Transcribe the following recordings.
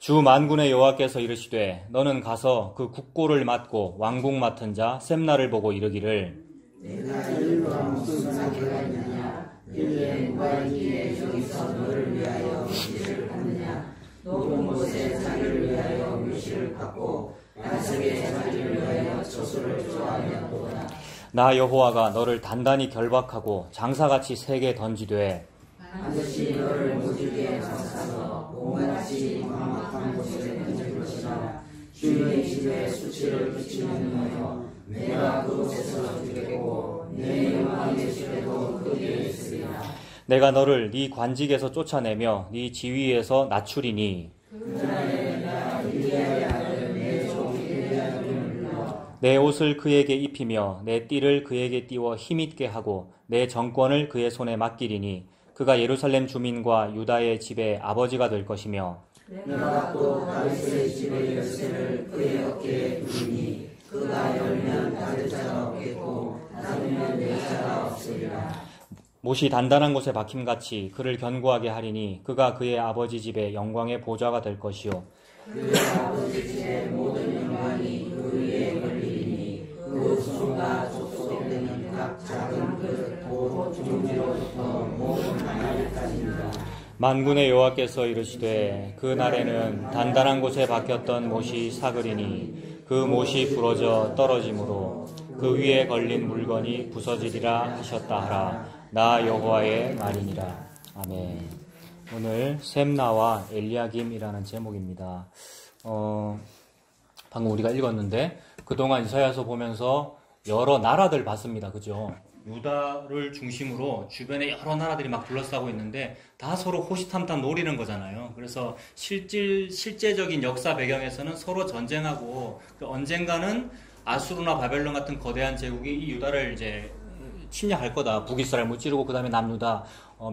주 만군의 여호와께서 이르시되 너는 가서 그 국고를 맡고 왕궁 맡은 자 셈나를 보고 이르기를 내가 일과 무슨 상관이 있느냐? 이에 누가 이에 저기서 너를 위하여 묘시를 받느냐? 높은 곳에 자기를 위하여 묘시를 받고 안석에 자기를 위하여 저수를 좋아하였도다. 나 여호와가 너를 단단히 결박하고 장사같이 세게 던지되 반드시 너를 모질게 감싸서 온갖이 망막한 곳에 던질 것이라. 주의 집에 수치를 끼치는 너여 내가 그곳에서 죽겠고 내 영광의 집에도 크게 있으리라. 내가 너를 네 관직에서 쫓아내며 네 지위에서 낮추리니 그날에 내가 일리야의 아들 내 종 엘리야kim을 불러 내 옷을 그에게 입히며 내 띠를 그에게 띄워 힘있게 하고 내 정권을 그의 손에 맡기리니 그가 예루살렘 주민과 유다의 집의 아버지가 될 것이며 내가 또 다윗의 집의 열쇠를 그의 어깨에 두리니 그가 열면 닫을 자가 없겠고 닫으면 열 자가 없으리라. 못이 단단한 곳에 박힘같이 그를 견고하게 하리니 그가 그의 아버지 집의 영광의 보좌가 될 것이요 그의 아버지 집의 모든 영광이 그 위에 걸리리니 그 손과 족속되는 각 작은 그릇 도 중지로부터 모든 하나님까지니라. 만군의 여호와께서 이르시되 그 날에는 단단한 곳에 박혔던 못이 사그리니 그 못이 부러져 떨어지므로 그 위에 걸린 물건이 부서지리라 하셨다 하라. 나 여호와의 말이니라. 아멘. 오늘 셈나와 엘리야김이라는 제목입니다. 방금 우리가 읽었는데 그동안 이사야서 보면서 여러 나라들 봤습니다. 그죠? 유다를 중심으로 주변에 여러 나라들이 막 둘러싸고 있는데 다 서로 호시탐탐 노리는 거잖아요. 그래서 실제적인 역사 배경에서는 서로 전쟁하고 언젠가는 아수르나 바벨론 같은 거대한 제국이 이 유다를 이제 침략할 거다. 북이스라엘 무찌르고 그 다음에 남유다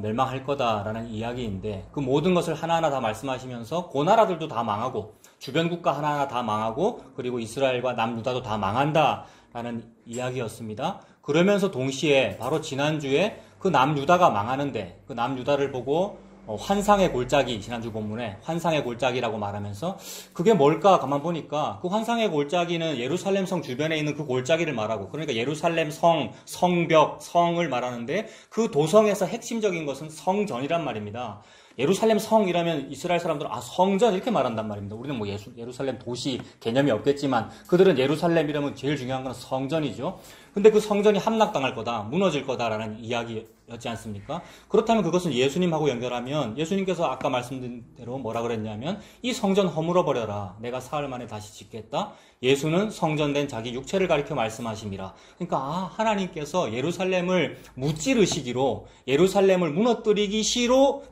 멸망할 거다라는 이야기인데 그 모든 것을 하나하나 다 말씀하시면서 그 나라들도 다 망하고 주변 국가 하나하나 다 망하고 그리고 이스라엘과 남유다도 다 망한다라는 이야기였습니다. 그러면서 동시에 바로 지난주에 그 남유다가 망하는데 그 남유다를 보고 환상의 골짜기, 지난주 본문에 환상의 골짜기라고 말하면서 그게 뭘까 가만 보니까 그 환상의 골짜기는 예루살렘 성 주변에 있는 그 골짜기를 말하고 그러니까 예루살렘 성, 성벽, 성을 말하는데 그 도성에서 핵심적인 것은 성전이란 말입니다. 예루살렘 성이라면 이스라엘 사람들은 성전 이렇게 말한단 말입니다. 우리는 뭐 예루살렘 도시 개념이 없겠지만 그들은 예루살렘 이라면 제일 중요한 건 성전이죠. 근데 그 성전이 함락당할 거다, 무너질 거다라는 이야기였지 않습니까? 그렇다면 그것은 예수님하고 연결하면 예수님께서 아까 말씀드린 대로 뭐라 그랬냐면 이 성전 허물어버려라. 내가 사흘 만에 다시 짓겠다. 예수는 성전된 자기 육체를 가리켜 말씀하십니다. 그러니까 하나님께서 예루살렘을 무찌르시기로 예루살렘을 무너뜨리기시기로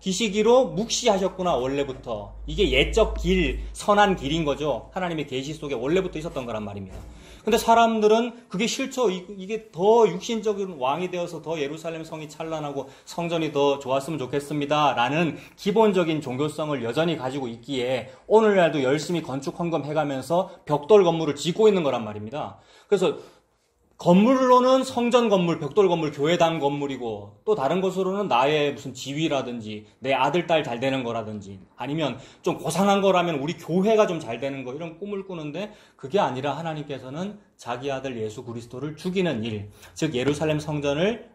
묵시하셨구나. 원래부터. 이게 예적 길, 선한 길인 거죠. 하나님의 계시 속에 원래부터 있었던 거란 말입니다. 근데 사람들은 그게 싫죠. 이게 더 육신적인 왕이 되어서 더 예루살렘 성이 찬란하고 성전이 더 좋았으면 좋겠습니다. 라는 기본적인 종교성을 여전히 가지고 있기에 오늘날도 열심히 건축 헌금 해가면서 벽돌 건물을 짓고 있는 거란 말입니다. 그래서 건물로는 성전 건물, 벽돌 건물, 교회당 건물이고 또 다른 것으로는 나의 무슨 지위라든지 내 아들, 딸 잘 되는 거라든지 아니면 좀 고상한 거라면 우리 교회가 좀 잘 되는 거 이런 꿈을 꾸는데 그게 아니라 하나님께서는 자기 아들 예수 그리스도를 죽이는 일, 즉 예루살렘 성전을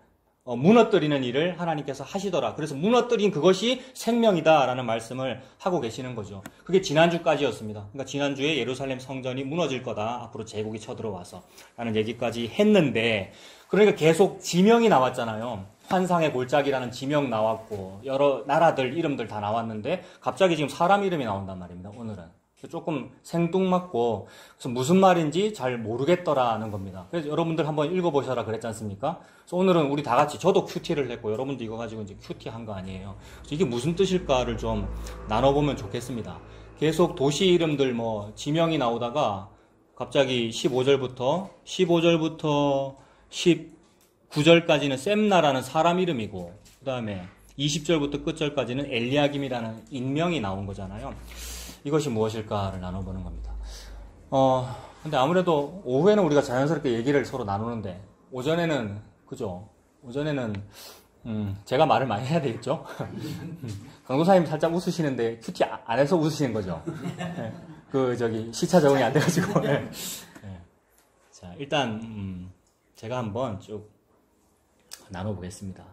무너뜨리는 일을 하나님께서 하시더라. 그래서 무너뜨린 그것이 생명이다라는 말씀을 하고 계시는 거죠. 그게 지난주까지였습니다. 그러니까 지난주에 예루살렘 성전이 무너질 거다. 앞으로 제국이 쳐들어와서 라는 얘기까지 했는데 그러니까 계속 지명이 나왔잖아요. 환상의 골짜기라는 지명 나왔고 여러 나라들 이름들 다 나왔는데 갑자기 지금 사람 이름이 나온단 말입니다. 오늘은. 조금 생뚱맞고 그래서 무슨 말인지 잘 모르겠더라는 겁니다. 그래서 여러분들 한번 읽어보셔라 그랬지 않습니까? 그래서 오늘은 우리 다 같이 저도 큐티를 했고 여러분도 이거 가지고 이제 큐티 한 거 아니에요. 그래서 이게 무슨 뜻일까를 좀 나눠보면 좋겠습니다. 계속 도시 이름들 뭐 지명이 나오다가 갑자기 15절부터 19절까지는 셈나라는 사람 이름이고 그 다음에 20절부터 끝절까지는 엘리야김이라는 인명이 나온 거잖아요. 이것이 무엇일까를 나눠보는 겁니다. 근데 아무래도 오후에는 우리가 자연스럽게 얘기를 서로 나누는데 오전에는 그죠? 오전에는 제가 말을 많이 해야 되겠죠? 강도사님 살짝 웃으시는데 큐티 안에서 웃으시는 거죠? 네. 시차 적응이 안 돼가지고. 네. 네. 자, 일단, 제가 한번 쭉 나눠보겠습니다.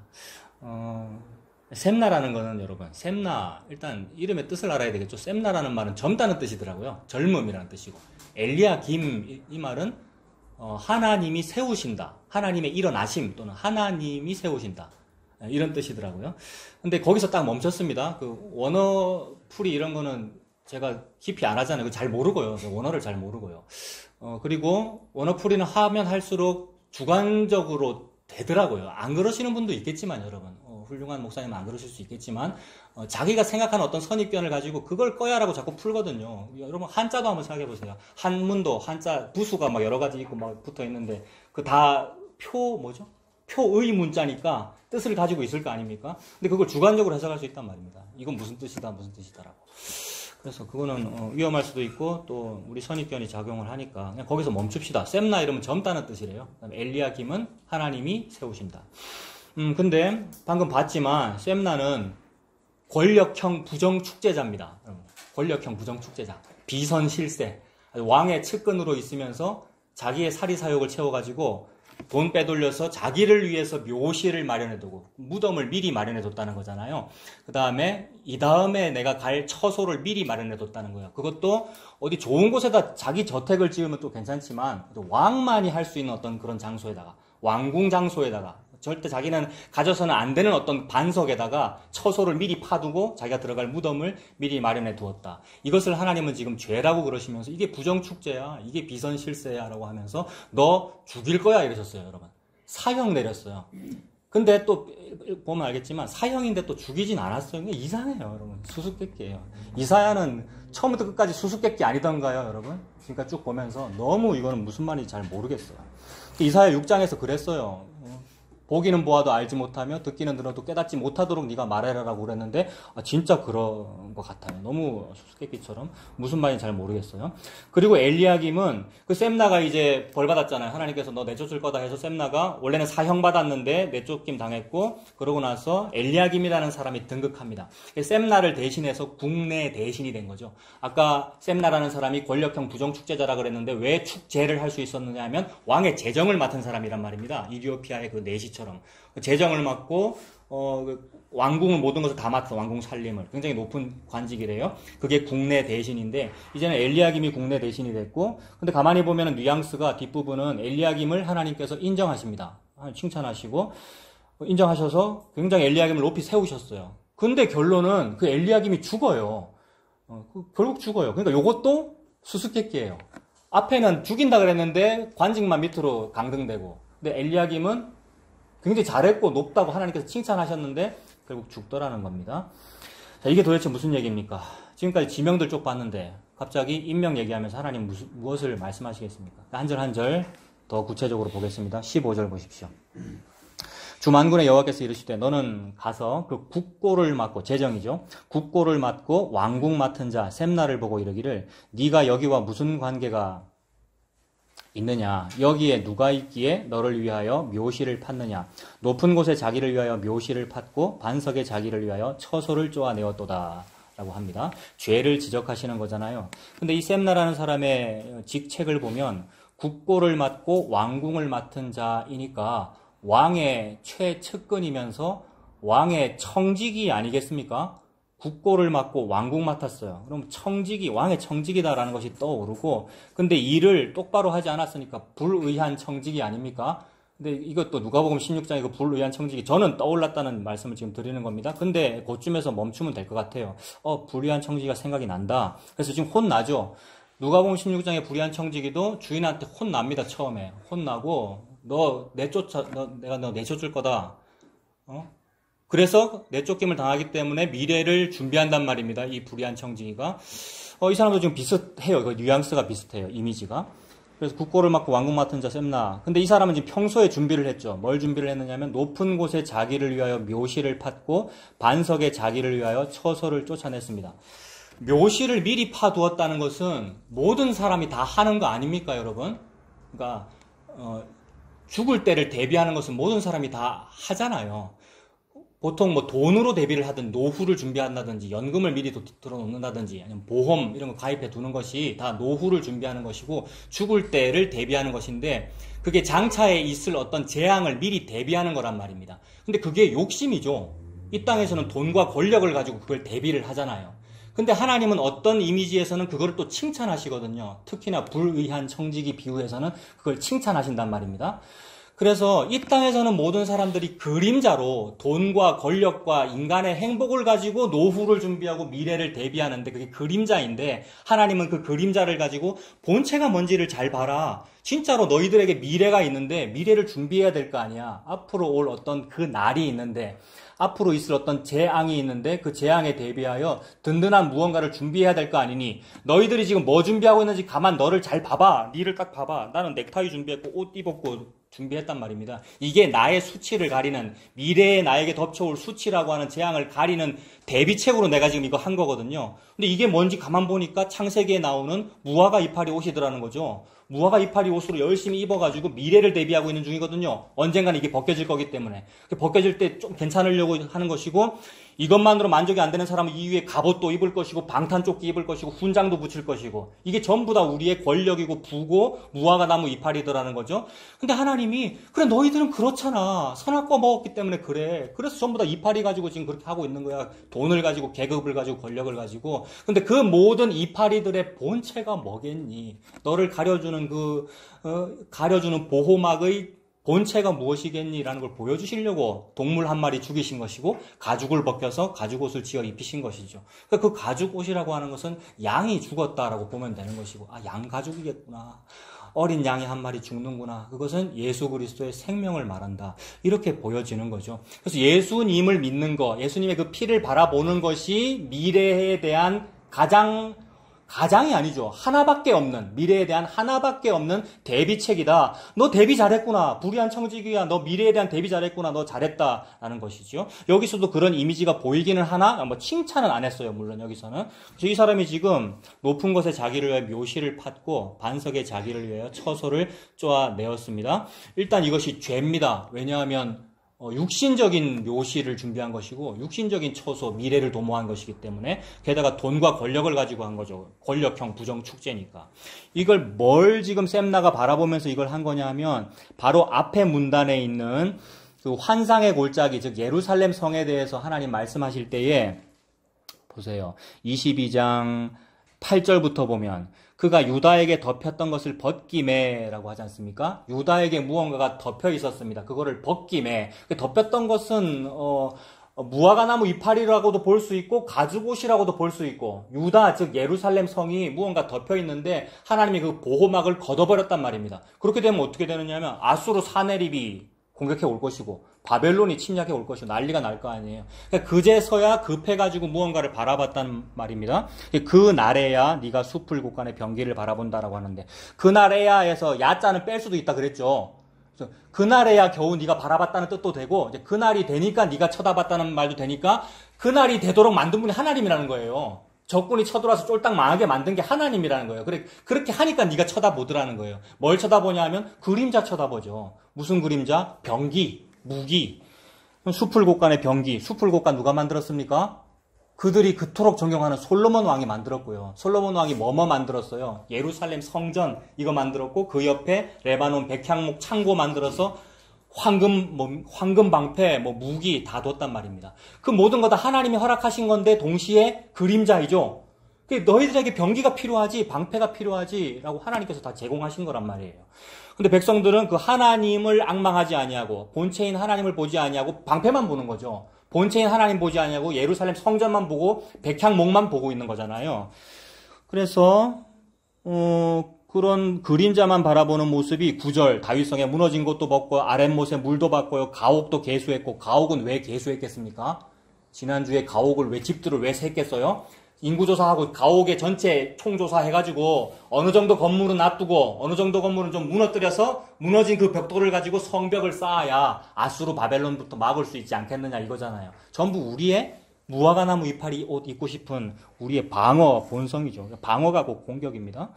셈나라는 거는 여러분, 셈나, 일단 이름의 뜻을 알아야 되겠죠? 셈나라는 말은 젊다는 뜻이더라고요. 젊음이라는 뜻이고. 엘리야김, 이 말은, 하나님이 세우신다. 하나님의 일어나심 또는 하나님이 세우신다. 이런 뜻이더라고요. 근데 거기서 딱 멈췄습니다. 원어풀이 이런 거는 제가 깊이 안 하잖아요. 잘 모르고요. 원어를 잘 모르고요. 그리고 원어풀이는 하면 할수록 주관적으로 되더라고요. 안 그러시는 분도 있겠지만 여러분, 훌륭한 목사님은 안 그러실 수 있겠지만 자기가 생각하는 어떤 선입견을 가지고 그걸 꺼야라고 자꾸 풀거든요. 여러분 한자도 한번 생각해 보세요. 한문도 한자 부수가 막 여러 가지 있고 막 붙어 있는데 그 다 표의 문자니까 뜻을 가지고 있을 거 아닙니까? 근데 그걸 주관적으로 해석할 수 있단 말입니다. 이건 무슨 뜻이다 무슨 뜻이다라고. 그래서 그거는 위험할 수도 있고 또 우리 선입견이 작용을 하니까 그냥 거기서 멈춥시다. 셈나 이러면 젊다는 뜻이래요. 그다음에 엘리야김은 하나님이 세우신다. 근데 방금 봤지만 셈나는 권력형 부정축제자입니다. 권력형 부정축제자. 비선실세. 왕의 측근으로 있으면서 자기의 사리사욕을 채워가지고 돈 빼돌려서 자기를 위해서 묘실을 마련해두고 무덤을 미리 마련해뒀다는 거잖아요. 그 다음에 이 다음에 내가 갈 처소를 미리 마련해뒀다는 거예요. 그것도 어디 좋은 곳에다 자기 저택을 지으면 또 괜찮지만 왕만이 할 수 있는 어떤 그런 장소에다가 왕궁 장소에다가 절대 자기는 가져서는 안 되는 어떤 반석에다가 처소를 미리 파두고 자기가 들어갈 무덤을 미리 마련해 두었다. 이것을 하나님은 지금 죄라고 그러시면서 이게 부정축제야, 이게 비선실세야 라고 하면서 너 죽일 거야 이러셨어요. 여러분. 사형 내렸어요. 근데 또 보면 알겠지만 사형인데 또 죽이진 않았어요. 이게 이상해요. 여러분. 수수께끼예요. 이사야는 처음부터 끝까지 수수께끼 아니던가요 여러분? 그러니까 쭉 보면서 너무 이거는 무슨 말인지 잘 모르겠어요. 이사야 6장에서 그랬어요. 보기는 보아도 알지 못하며 듣기는 들어도 깨닫지 못하도록 네가 말해라라고 그랬는데 진짜 그런 것 같아요. 너무 수수께끼처럼 무슨 말인지 잘 모르겠어요. 그리고 엘리야김은 그 셈나가 이제 벌 받았잖아요. 하나님께서 너 내쫓을 거다 해서 셈나가 원래는 사형 받았는데 내쫓김 당했고 그러고 나서 엘리야김이라는 사람이 등극합니다. 셈나를 대신해서 국내 대신이 된 거죠. 아까 셈나라는 사람이 권력형 부정축제자라 그랬는데 왜 축제를 할 수 있었느냐 하면 왕의 재정을 맡은 사람이란 말입니다. 이디오피아의 그 내시처럼 재정을 맡고 왕궁을 모든 것을 다 맡은 왕궁 살림을 굉장히 높은 관직이래요. 그게 국내 대신인데 이제는 엘리야김이 국내 대신이 됐고 근데 가만히 보면은 뉘앙스가 뒷부분은 엘리야김을 하나님께서 인정하십니다. 칭찬하시고 인정하셔서 굉장히 엘리야김을 높이 세우셨어요. 근데 결론은 그 엘리야김이 죽어요. 결국 죽어요. 그러니까 요것도 수수께끼예요. 앞에는 죽인다 그랬는데 관직만 밑으로 강등되고 근데 엘리야김은 굉장히 잘했고 높다고 하나님께서 칭찬하셨는데 결국 죽더라는 겁니다. 자, 이게 도대체 무슨 얘기입니까? 지금까지 지명들 쭉 봤는데 갑자기 인명 얘기하면서 하나님 무엇을 말씀하시겠습니까? 한 절 한 절 더 구체적으로 보겠습니다. 15절 보십시오. 주 만군의 여호와께서 이르시되 너는 가서 그 국고를 맡고 재정이죠. 국고를 맡고 왕궁 맡은 자 셈나를 보고 이르기를 네가 여기와 무슨 관계가 있느냐 여기에 누가 있기에 너를 위하여 묘실을 팠느냐 높은 곳에 자기를 위하여 묘실을 팠고 반석에 자기를 위하여 처소를 쪼아내었도다 라고 합니다. 죄를 지적하시는 거잖아요. 근데 이 셈나라는 사람의 직책을 보면 국고를 맡고 왕궁을 맡은 자이니까 왕의 최측근이면서 왕의 청직이 아니겠습니까? 국고를 맡고 왕궁 맡았어요. 그럼 청직이 왕의 청직이다라는 것이 떠오르고 근데 일을 똑바로 하지 않았으니까 불의한 청직이 아닙니까? 근데 이것도 누가복음 16장에 그 불의한 청직이 저는 떠올랐다는 말씀을 지금 드리는 겁니다. 근데 그쯤에서 멈추면 될 것 같아요. 불의한 청지기가 생각이 난다. 그래서 지금 혼나죠. 누가복음 16장의 불의한 청지기도 주인한테 혼납니다. 처음에 혼나고 내가 너 내쫓을 거다. 그래서 내쫓김을 당하기 때문에 미래를 준비한단 말입니다. 이 불의한 청지기가. 이 사람도 지금 비슷해요. 그 뉘앙스가 비슷해요. 이미지가. 그래서 국고를 맡고 왕궁 맡은 자 셈나. 근데 이 사람은 지금 평소에 준비를 했죠. 뭘 준비를 했느냐면 높은 곳에 자기를 위하여 묘실을 팠고 반석에 자기를 위하여 처소를 쫓아냈습니다. 묘실을 미리 파두었다는 것은 모든 사람이 다 하는 거 아닙니까, 여러분? 그러니까 죽을 때를 대비하는 것은 모든 사람이 다 하잖아요. 보통 뭐 돈으로 대비를 하든 노후를 준비한다든지 연금을 미리 들어놓는다든지 아니면 보험 이런 거 가입해 두는 것이 다 노후를 준비하는 것이고 죽을 때를 대비하는 것인데 그게 장차에 있을 어떤 재앙을 미리 대비하는 거란 말입니다. 근데 그게 욕심이죠. 이 땅에서는 돈과 권력을 가지고 그걸 대비를 하잖아요. 근데 하나님은 어떤 이미지에서는 그걸 또 칭찬하시거든요. 특히나 불의한 청지기 비유에서는 그걸 칭찬하신단 말입니다. 그래서 이 땅에서는 모든 사람들이 그림자로 돈과 권력과 인간의 행복을 가지고 노후를 준비하고 미래를 대비하는데 그게 그림자인데 하나님은 그 그림자를 가지고 본체가 뭔지를 잘 봐라. 진짜로 너희들에게 미래가 있는데 미래를 준비해야 될 거 아니야. 앞으로 올 어떤 그 날이 있는데 앞으로 있을 어떤 재앙이 있는데 그 재앙에 대비하여 든든한 무언가를 준비해야 될 거 아니니 너희들이 지금 뭐 준비하고 있는지 가만 너를 잘 봐봐. 니를 딱 봐봐. 나는 넥타이 준비했고 옷 입었고 준비했단 말입니다. 이게 나의 수치를 가리는 미래에 나에게 덮쳐올 수치라고 하는 재앙을 가리는 대비책으로 내가 지금 이거 한 거거든요. 근데 이게 뭔지 가만 보니까 창세기에 나오는 무화과 이파리 옷이더라는 거죠. 무화과 이파리 옷으로 열심히 입어가지고 미래를 대비하고 있는 중이거든요. 언젠가는 이게 벗겨질 거기 때문에. 벗겨질 때 좀 괜찮으려고 하는 것이고 이것만으로 만족이 안 되는 사람은 이 위에 갑옷도 입을 것이고 방탄조끼 입을 것이고 훈장도 붙일 것이고 이게 전부 다 우리의 권력이고 부고 무화과 나무 이파리더라는 거죠. 근데 하나님이 그래 너희들은 그렇잖아. 선악과 먹었기 때문에 그래. 그래서 전부 다 이파리 가지고 지금 그렇게 하고 있는 거야. 돈을 가지고 계급을 가지고 권력을 가지고. 근데 그 모든 이파리들의 본체가 뭐겠니? 너를 가려주는 가려주는 보호막의 본체가 무엇이겠니라는 걸 보여주시려고 동물 한 마리 죽이신 것이고 가죽을 벗겨서 가죽옷을 지어 입히신 것이죠. 그 가죽옷이라고 하는 것은 양이 죽었다라고 보면 되는 것이고 양 가죽이겠구나. 어린 양이 한 마리 죽는구나. 그것은 예수 그리스도의 생명을 말한다. 이렇게 보여지는 거죠. 그래서 예수님을 믿는 거, 예수님의 그 피를 바라보는 것이 미래에 대한 가장이 아니죠. 하나밖에 없는, 미래에 대한 하나밖에 없는 대비책이다. 너 대비 잘했구나. 불의한 청지기야. 너 미래에 대한 대비 잘했구나. 너 잘했다라는 것이죠. 여기서도 그런 이미지가 보이기는 하나, 칭찬은 안 했어요. 물론 여기서는. 그래서 이 사람이 지금 높은 것에 자기를 위해 묘시를 팠고 반석에 자기를 위하여 처소를 쪼아내었습니다. 일단 이것이 죄입니다. 왜냐하면 육신적인 묘시를 준비한 것이고 육신적인 처소, 미래를 도모한 것이기 때문에 게다가 돈과 권력을 가지고 한 거죠. 권력형 부정축제니까. 이걸 뭘 지금 셈나가 바라보면서 이걸 한 거냐 하면 바로 앞에 문단에 있는 그 환상의 골짜기, 즉 예루살렘 성에 대해서 하나님 말씀하실 때에 보세요. 22장 8절부터 보면 그가 유다에게 덮였던 것을 벗김에라고 하지 않습니까? 유다에게 무언가가 덮여 있었습니다. 그거를 벗김에. 덮였던 것은 무화과 나무 이파리라고도 볼 수 있고 가죽옷이라고도 볼 수 있고 유다 즉 예루살렘 성이 무언가 덮여 있는데 하나님이 그 보호막을 걷어버렸단 말입니다. 그렇게 되면 어떻게 되느냐면 아수르 사네립이 공격해 올 것이고 바벨론이 침략해 올 것이고 난리가 날 거 아니에요. 그러니까 그제서야 급해가지고 무언가를 바라봤단 말입니다. 그 날에야 네가 숲을 곳간의 병기를 바라본다라고 하는데 그 날에야에서 야자는 뺄 수도 있다 그랬죠. 그 날에야 겨우 네가 바라봤다는 뜻도 되고 이제 그 날이 되니까 네가 쳐다봤다는 말도 되니까 그 날이 되도록 만든 분이 하나님이라는 거예요. 적군이 쳐들어와서 쫄딱 망하게 만든 게 하나님이라는 거예요. 그렇게 하니까 네가 쳐다보더라는 거예요. 뭘 쳐다보냐 하면 그림자 쳐다보죠. 무슨 그림자? 병기, 무기. 숲을 곳간의 병기. 숲을 곳간 누가 만들었습니까? 그들이 그토록 존경하는 솔로몬 왕이 만들었고요. 솔로몬 왕이 뭐뭐 만들었어요? 예루살렘 성전 이거 만들었고 그 옆에 레바논 백향목 창고 만들어서 황금 방패, 무기 다 뒀단 말입니다. 그 모든 거 다 하나님이 허락하신 건데 동시에 그림자이죠. 너희들에게 병기가 필요하지, 방패가 필요하지라고 하나님께서 다 제공하신 거란 말이에요. 근데 백성들은 그 하나님을 앙망하지 아니하고 본체인 하나님을 보지 아니하고 방패만 보는 거죠. 본체인 하나님 보지 아니하고 예루살렘 성전만 보고 백향목만 보고 있는 거잖아요. 그래서 그런 그림자만 바라보는 모습이 9절 다윗성에 무너진 것도 벗고 아랫못에 물도 받고요. 가옥도 개수했고 가옥은 왜 개수했겠습니까? 지난주에 가옥을 집들을 왜 샜겠어요? 인구조사하고 가옥의 전체 총조사해가지고 어느 정도 건물은 놔두고 어느 정도 건물은 좀 무너뜨려서 무너진 그 벽돌을 가지고 성벽을 쌓아야 아수르 바벨론부터 막을 수 있지 않겠느냐 이거잖아요. 전부 우리의 무화과 나무 이파리 옷 입고 싶은 우리의 방어 본성이죠. 방어가 곧 공격입니다.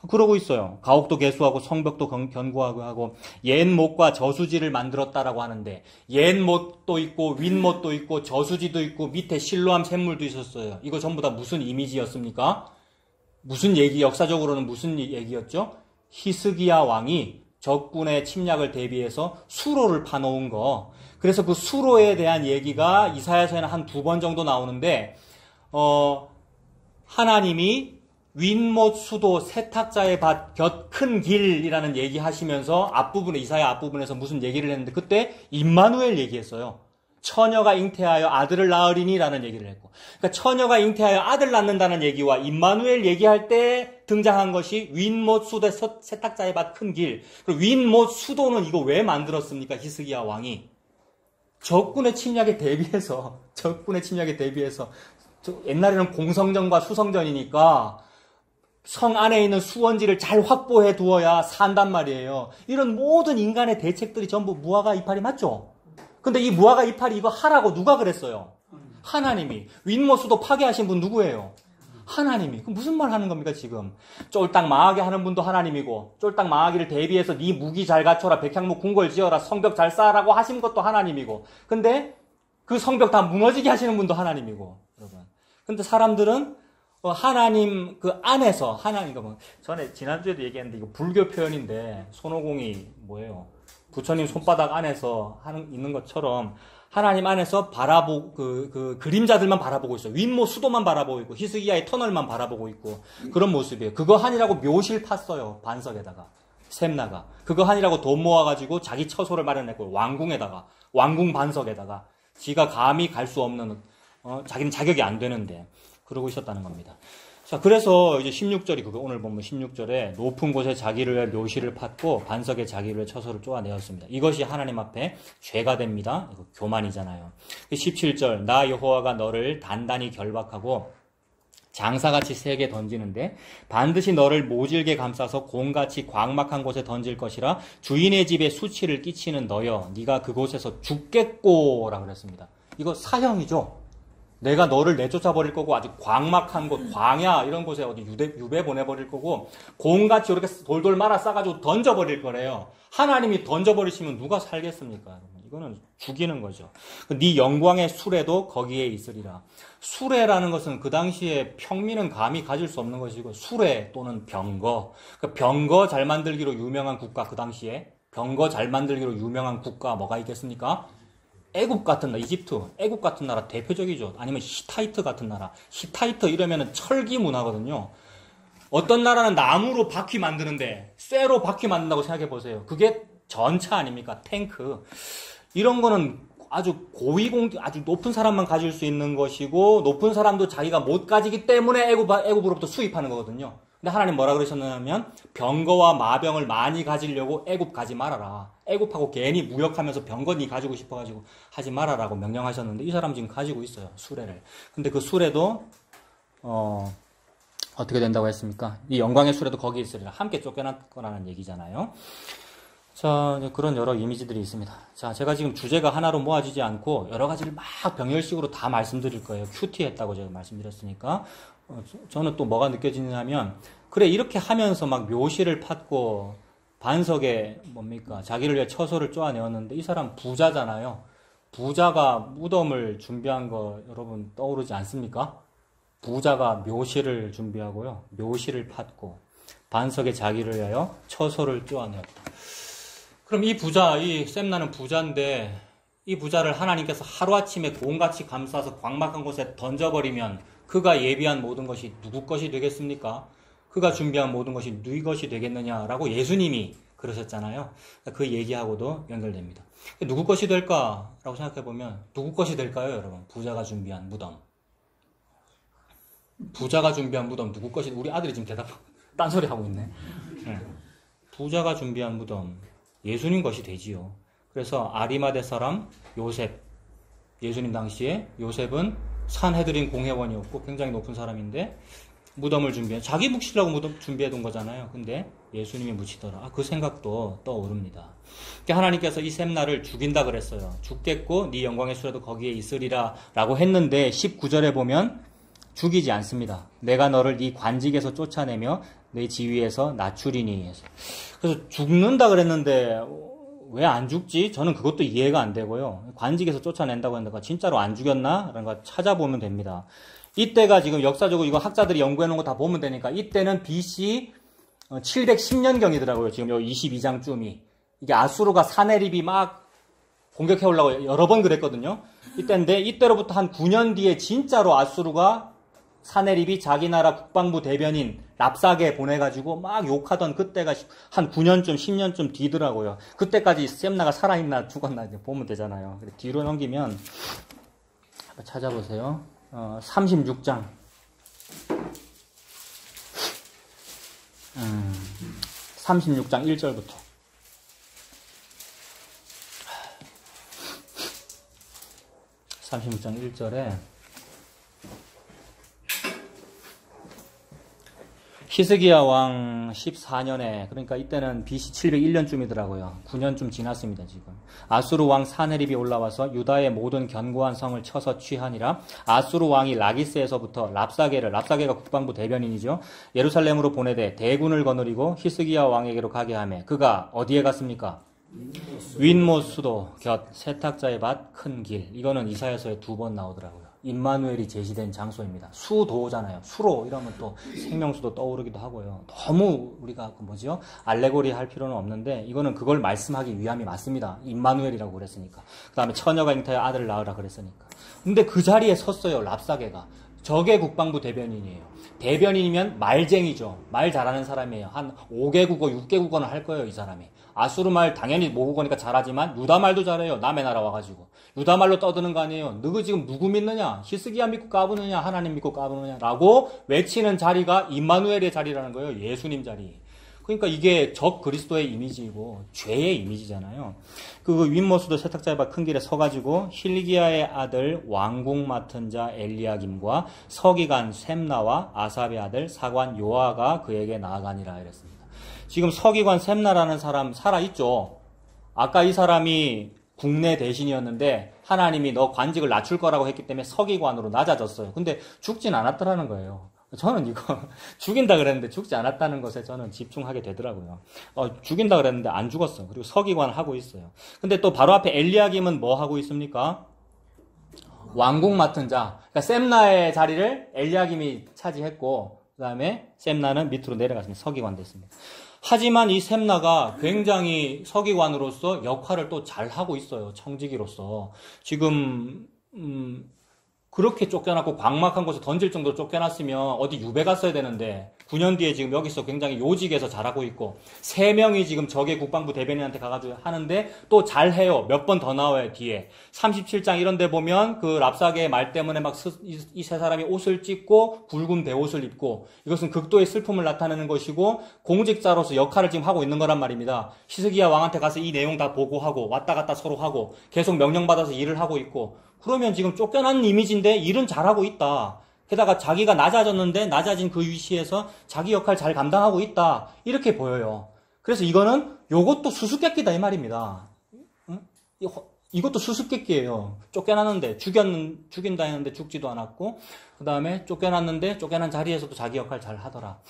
그러고 있어요. 가옥도 개수하고 성벽도 견고하고 하고 옛못과 저수지를 만들었다라고 하는데 옛못도 있고 윗못도 있고 저수지도 있고 밑에 실로암 샘물도 있었어요. 이거 전부 다 무슨 이미지였습니까? 무슨 얘기, 역사적으로는 무슨 얘기였죠? 히스기야 왕이 적군의 침략을 대비해서 수로를 파놓은 거. 그래서 그 수로에 대한 얘기가 이사야서에는 한 2번 정도 나오는데, 하나님이 윗못 수도 세탁자의 밭 곁 큰 길이라는 얘기 하시면서 앞부분에, 이사야 앞부분에서 무슨 얘기를 했는데, 그때 임마누엘 얘기했어요. 처녀가 잉태하여 아들을 낳으리니라는 얘기를 했고, 그러니까 처녀가 잉태하여 아들 낳는다는 얘기와 임마누엘 얘기할 때 등장한 것이 윗못 수도 세탁자의 밭 큰 길. 그리고 윗못 수도는 이거 왜 만들었습니까? 히스기야 왕이 적군의 침략에 대비해서 옛날에는 공성전과 수성전이니까 성 안에 있는 수원지를 잘 확보해 두어야 산단 말이에요. 이런 모든 인간의 대책들이 전부 무화과 이파리 맞죠? 근데 이 무화과 이파리 이거 하라고 누가 그랬어요? 하나님이. 윗모수도 파괴하신 분 누구예요? 하나님이. 그럼 무슨 말 하는 겁니까 지금? 쫄딱 망하게 하는 분도 하나님이고 쫄딱 망하기를 대비해서 네 무기 잘 갖춰라, 백향목 궁궐 지어라, 성벽 잘 쌓으라고 하신 것도 하나님이고, 근데 그 성벽 다 무너지게 하시는 분도 하나님이고, 여러분. 근데 사람들은 하나님 그 안에서 하나님과 뭐 전에 지난주에도 얘기했는데 이거 불교 표현인데 손오공이 뭐예요? 부처님 손바닥 안에서 있는 것처럼 하나님 안에서 그 그림자들만 바라보고 있어요. 윗모 수도만 바라보고 있고 히스기야의 터널만 바라보고 있고 그런 모습이에요. 그거 하니라고 묘실 팠어요. 반석에다가 샘나가 그거 하니라고 돈 모아가지고 자기 처소를 마련했고 왕궁에다가 왕궁 반석에다가 지가 감히 갈 수 없는 자기는 자격이 안 되는데 그러고 있었다는 겁니다. 자, 그래서 이제 16절이 그거 오늘 보면 16절에 높은 곳에 자기를 위해 묘실을 팠고 반석에 자기를 위해 처소를 쪼아내었습니다. 이것이 하나님 앞에 죄가 됩니다. 이거 교만이잖아요. 17절 나 여호와가 너를 단단히 결박하고 장사같이 세게 던지는데 반드시 너를 모질게 감싸서 곰같이 광막한 곳에 던질 것이라 주인의 집에 수치를 끼치는 너여 네가 그곳에서 죽겠고라 그랬습니다. 이거 사형이죠. 내가 너를 내쫓아 버릴 거고 아주 광막한 곳, 광야 이런 곳에 어디 유배 보내버릴 거고 곰같이 이렇게 돌돌 말아 싸가지고 던져버릴 거래요. 하나님이 던져버리시면 누가 살겠습니까? 이거는 죽이는 거죠. 네 영광의 수레도 거기에 있으리라. 수레라는 것은 그 당시에 평민은 감히 가질 수 없는 것이고 수레 또는 병거. 그러니까 병거 잘 만들기로 유명한 국가 그 당시에 병거 잘 만들기로 유명한 국가 뭐가 있겠습니까? 애굽 같은 나라, 이집트, 애굽 같은 나라 대표적이죠. 아니면 히타이트 같은 나라. 히타이트 이러면은 철기 문화거든요. 어떤 나라는 나무로 바퀴 만드는데 쇠로 바퀴 만든다고 생각해 보세요. 그게 전차 아닙니까? 탱크. 이런 거는 아주 아주 높은 사람만 가질 수 있는 것이고 높은 사람도 자기가 못 가지기 때문에 애굽으로부터 수입하는 거거든요. 근데 하나님 뭐라 그러셨냐면 병거와 마병을 많이 가지려고 애굽 가지 말아라. 애굽하고 괜히 무역하면서 병거 니 가지고 싶어가지고 하지 말아라고 명령하셨는데 이 사람 지금 가지고 있어요. 수레를. 근데 그 수레도 어떻게 된다고 했습니까? 이 영광의 수레도 거기 있으리라. 함께 쫓겨났거라는 얘기잖아요. 자, 그런 여러 이미지들이 있습니다. 자, 제가 지금 주제가 하나로 모아지지 않고 여러 가지를 막 병렬식으로 다 말씀드릴 거예요. 큐티했다고 제가 말씀드렸으니까. 저는 또 뭐가 느껴지냐면, 그래, 이렇게 하면서 막 묘실을 팠고, 반석에 뭡니까? 자기를 위해 처소를 쪼아내었는데, 이 사람 부자잖아요. 부자가 무덤을 준비한 거 여러분 떠오르지 않습니까? 부자가 묘실을 준비하고요. 묘실을 팠고, 반석에 자기를 위하여 처소를 쪼아내었다. 그럼 이 부자, 이 샘나는 부자인데, 이 부자를 하나님께서 하루아침에 곰같이 감싸서 광막한 곳에 던져버리면 그가 예비한 모든 것이 누구 것이 되겠습니까? 그가 준비한 모든 것이 누구 것이 되겠느냐라고 예수님이 그러셨잖아요. 그 얘기하고도 연결됩니다. 누구 것이 될까라고 생각해보면 누구 것이 될까요, 여러분? 부자가 준비한 무덤. 부자가 준비한 무덤 누구 것이, 우리 아들이 지금 딴소리 하고 있네. 네. 부자가 준비한 무덤. 예수님 것이 되지요. 그래서 아리마대 사람 요셉, 예수님 당시에 요셉은 산헤드린 공회원이었고 굉장히 높은 사람인데 무덤을 준비해. 자기 묵시려고 무덤 준비해 둔 거잖아요. 근데 예수님이 묻히더라. 그 생각도 떠오릅니다. 하나님께서 이 셈나를 죽인다 그랬어요. 죽겠고 네 영광의 수레도 거기에 있으리라 라고 했는데 19절에 보면 죽이지 않습니다. 내가 너를 네 관직에서 쫓아내며 내 지위에서 낮추리니. 그래서 죽는다 그랬는데 왜 안 죽지? 저는 그것도 이해가 안 되고요. 관직에서 쫓아낸다고 했는데 진짜로 안 죽였나? 라는 거 찾아보면 됩니다. 이때가 지금 역사적으로 이거 학자들이 연구해 놓은 거 다 보면 되니까 이때는 BC 710년경이더라고요. 지금 요 22장쯤이. 이게 아수르가 사네립이 막 공격해 오려고 여러 번 그랬거든요. 이때인데 이때로부터 한 9년 뒤에 진짜로 아수르가 사네립이 자기 나라 국방부 대변인 랍사게 보내가지고 막 욕하던 그때가 한 9년쯤 10년쯤 뒤더라고요. 그때까지 셈나가 살아있나 죽었나 이제 보면 되잖아요. 뒤로 넘기면 한번 찾아보세요. 36장 36장 1절부터 36장 1절에 히스기야 왕 14년에 그러니까 이때는 BC 701년쯤이더라고요. 9년쯤 지났습니다. 지금 아수르 왕 사네립이 올라와서 유다의 모든 견고한 성을 쳐서 취하니라. 아수르 왕이 라기스에서부터 랍사게가 국방부 대변인이죠. 예루살렘으로 보내되 대군을 거느리고 히스기야 왕에게로 가게 하매 그가 어디에 갔습니까? 윈못 수도 곁 세탁자의 밭 큰 길. 이거는 이사야서에 2번 나오더라고요. 임마누엘이 제시된 장소입니다. 수도잖아요. 수로 이러면 또 생명수도 떠오르기도 하고요. 너무 우리가 알레고리 할 필요는 없는데 이거는 그걸 말씀하기 위함이 맞습니다. 임마누엘이라고 그랬으니까. 그 다음에 처녀가 잉타여 아들을 낳으라 그랬으니까. 근데 그 자리에 섰어요. 랍사게가. 적의 국방부 대변인이에요. 대변인이면 말쟁이죠. 말 잘하는 사람이에요. 한 5개국어, 6개국어는 할 거예요. 이 사람이. 아수르 말 당연히 모국어니까 잘하지만 유다 말도 잘해요. 남의 나라 와가지고. 유다 말로 떠드는 거 아니에요. 너가 지금 누구 믿느냐? 히스기야 믿고 까부느냐? 하나님 믿고 까부느냐? 라고 외치는 자리가 임마누엘의 자리라는 거예요. 예수님 자리. 그러니까 이게 적 그리스도의 이미지이고 죄의 이미지잖아요. 그 윗모수도 세탁자의 밭 큰 길에 서가지고 힐기야의 아들 왕궁 맡은 자 엘리야김과 서기관 셈나와 아삽의 아들 사관 요아가 그에게 나아가니라 이랬습니다. 지금 서기관 셈나라는 사람 살아있죠. 아까 이 사람이 국내 대신이었는데 하나님이 너 관직을 낮출 거라고 했기 때문에 서기관으로 낮아졌어요. 근데 죽진 않았더라는 거예요. 저는 이거 죽인다 그랬는데 죽지 않았다는 것에 저는 집중하게 되더라고요. 죽인다 그랬는데 안 죽었어. 그리고 서기관을 하고 있어요. 근데 또 바로 앞에 엘리야김은 뭐 하고 있습니까? 왕궁 맡은 자. 그러니까 셈나의 자리를 엘리야김이 차지했고 그 다음에 셈나는 밑으로 내려갔습니다. 서기관 됐습니다. 하지만 이 셈나가 굉장히 서기관으로서 역할을 또 잘하고 있어요. 청지기로서. 지금 그렇게 쫓겨났고 광막한 곳에 던질 정도로 쫓겨났으면 어디 유배 갔어야 되는데 9년 뒤에 지금 여기서 굉장히 요직에서 잘하고 있고 3명이 지금 적의 국방부 대변인한테 가가지고 하는데 또 잘해요. 몇 번 더 나와요. 뒤에 37장 이런 데 보면 그 랍사게의 말 때문에 막 이 세 사람이 옷을 찢고 붉은 베옷을 입고 이것은 극도의 슬픔을 나타내는 것이고 공직자로서 역할을 지금 하고 있는 거란 말입니다. 히스기야 왕한테 가서 이 내용 다 보고하고 왔다 갔다 서로 하고 계속 명령받아서 일을 하고 있고 그러면 지금 쫓겨난 이미지인데 일은 잘하고 있다. 게다가 자기가 낮아졌는데 낮아진 그 위치에서 자기 역할 잘 감당하고 있다. 이렇게 보여요. 그래서 이거는 요것도 수수께끼다 이 말입니다. 응? 이것도 수수께끼예요. 쫓겨났는데 죽인다 했는데 죽지도 않았고 그 다음에 쫓겨났는데 쫓겨난 자리에서도 자기 역할 잘 하더라.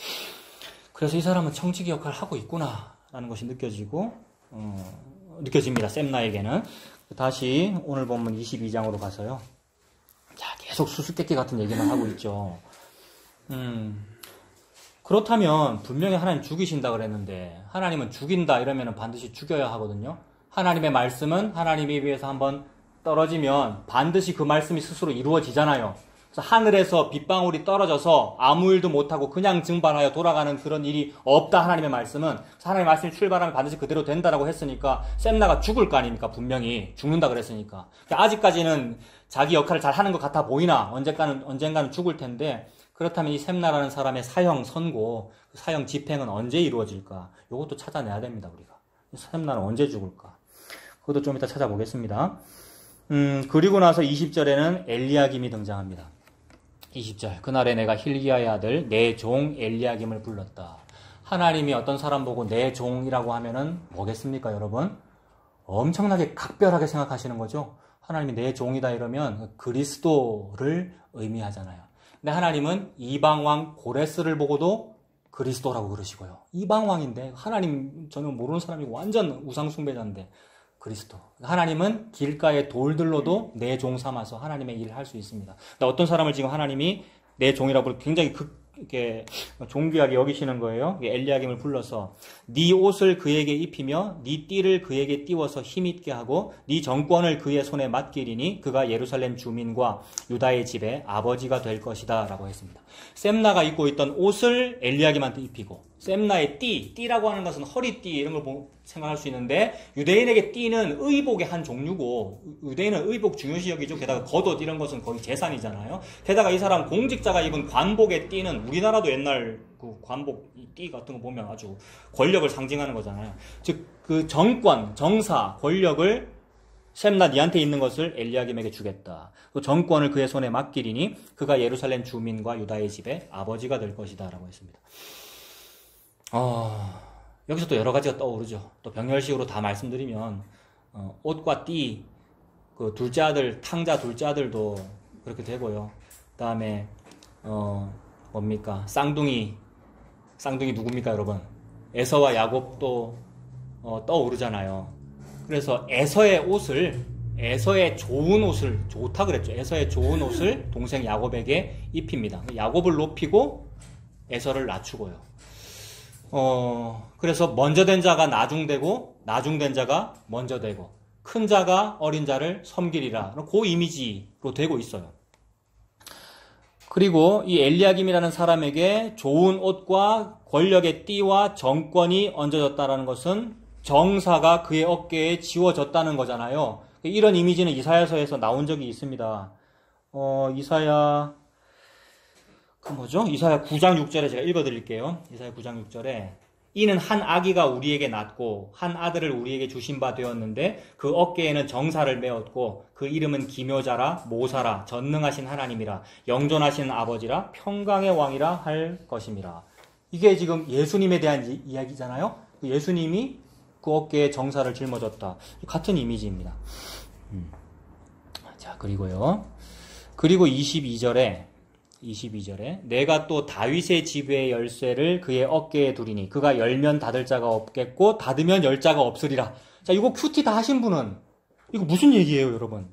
그래서 이 사람은 청지기 역할을 하고 있구나 라는 것이 느껴집니다. 셈나에게는. 다시 오늘 본문 22장으로 가서요. 자, 계속 수수께끼 같은 얘기만 하고 있죠. 그렇다면 분명히 하나님 죽이신다 그랬는데 하나님은 죽인다 이러면 반드시 죽여야 하거든요. 하나님의 말씀은 하나님에 비해서 한번 떨어지면 반드시 그 말씀이 스스로 이루어지잖아요. 그래서 하늘에서 빗방울이 떨어져서 아무 일도 못하고 그냥 증발하여 돌아가는 그런 일이 없다. 하나님의 말씀은. 하나님의 말씀이 출발하면 반드시 그대로 된다라고 했으니까 셈나가 죽을 거 아닙니까? 분명히 죽는다 그랬으니까. 아직까지는 자기 역할을 잘 하는 것 같아 보이나 언젠가는 죽을 텐데 그렇다면 이 셈나라는 사람의 사형 선고, 그 사형 집행은 언제 이루어질까? 이것도 찾아내야 됩니다. 우리가. 셈나는 언제 죽을까? 그것도 좀 이따 찾아보겠습니다. 그리고 나서 20절에는 엘리야김이 등장합니다. 20절. 그날에 내가 hil기야의 아들 내 종 엘리야김을 불렀다. 하나님이 어떤 사람 보고 내 종이라고 하면은 뭐겠습니까, 여러분? 엄청나게 각별하게 생각하시는 거죠. 하나님이 내 종이다 이러면 그리스도를 의미하잖아요. 근데 하나님은 이방왕 고레스를 보고도 그리스도라고 그러시고요. 이방왕인데 하나님 저는 모르는 사람이고 완전 우상숭배자인데 그리스도. 하나님은 길가의 돌들로도 내 종 삼아서 하나님의 일을 할 수 있습니다. 근데 어떤 사람을 지금 하나님이 내 종이라고 굉장히 이렇게 존귀하게 여기시는 거예요. 엘리야김을 불러서 네 옷을 그에게 입히며 네 띠를 그에게 띄워서 힘있게 하고 네 정권을 그의 손에 맡기리니 그가 예루살렘 주민과 유다의 집에 아버지가 될 것이다 라고 했습니다. 셈나가 입고 있던 옷을 엘리야김한테 입히고 셈나의 띠라고 하는 것은 허리띠 이런 걸 생각할 수 있는데 유대인에게 띠는 의복의 한 종류고 유대인은 의복 중요시 여기죠. 게다가 겉옷 이런 것은 거의 재산이잖아요. 게다가 이 사람 공직자가 입은 관복의 띠는 우리나라도 옛날 그 관복 띠 같은 거 보면 아주 권력을 상징하는 거잖아요. 즉 그 정권, 정사, 권력을 셈나 니한테 있는 것을 엘리야김에게 주겠다. 그 정권을 그의 손에 맡기리니 그가 예루살렘 주민과 유다의 집에 아버지가 될 것이다 라고 했습니다. 여기서 또 여러 가지가 떠오르죠. 또 병렬식으로 다 말씀드리면 옷과 띠, 그 둘째 아들, 탕자 둘째 아들도 그렇게 되고요. 그 다음에 뭡니까? 쌍둥이 누굽니까, 여러분? 에서와 야곱도 떠오르잖아요. 그래서 에서의 좋은 옷을 좋다 그랬죠. 에서의 좋은 옷을 동생 야곱에게 입힙니다. 야곱을 높이고 에서를 낮추고요. 그래서 먼저 된 자가 나중되고 나중된 자가 먼저 되고 큰 자가 어린 자를 섬기리라. 그 이미지로 되고 있어요. 그리고 이 엘리야김이라는 사람에게 좋은 옷과 권력의 띠와 정권이 얹어졌다는 것은 정사가 그의 어깨에 지워졌다는 거잖아요. 이런 이미지는 이사야서에서 나온 적이 있습니다. 이사야 9장 6절에 제가 읽어드릴게요. 이사야 9장 6절에 이는 한 아기가 우리에게 낳고 한 아들을 우리에게 주신 바 되었는데 그 어깨에는 정사를 메었고 그 이름은 기묘자라 모사라 전능하신 하나님이라 영존하신 아버지라 평강의 왕이라 할 것임이라. 이게 지금 예수님에 대한 이야기잖아요. 예수님이 그 어깨에 정사를 짊어졌다. 같은 이미지입니다. 자, 그리고 22절에 내가 또 다윗의 지배의 열쇠를 그의 어깨에 두리니 그가 열면 닫을 자가 없겠고 닫으면 열 자가 없으리라. 자, 이거 큐티 다 하신 분은 이거 무슨 얘기예요, 여러분?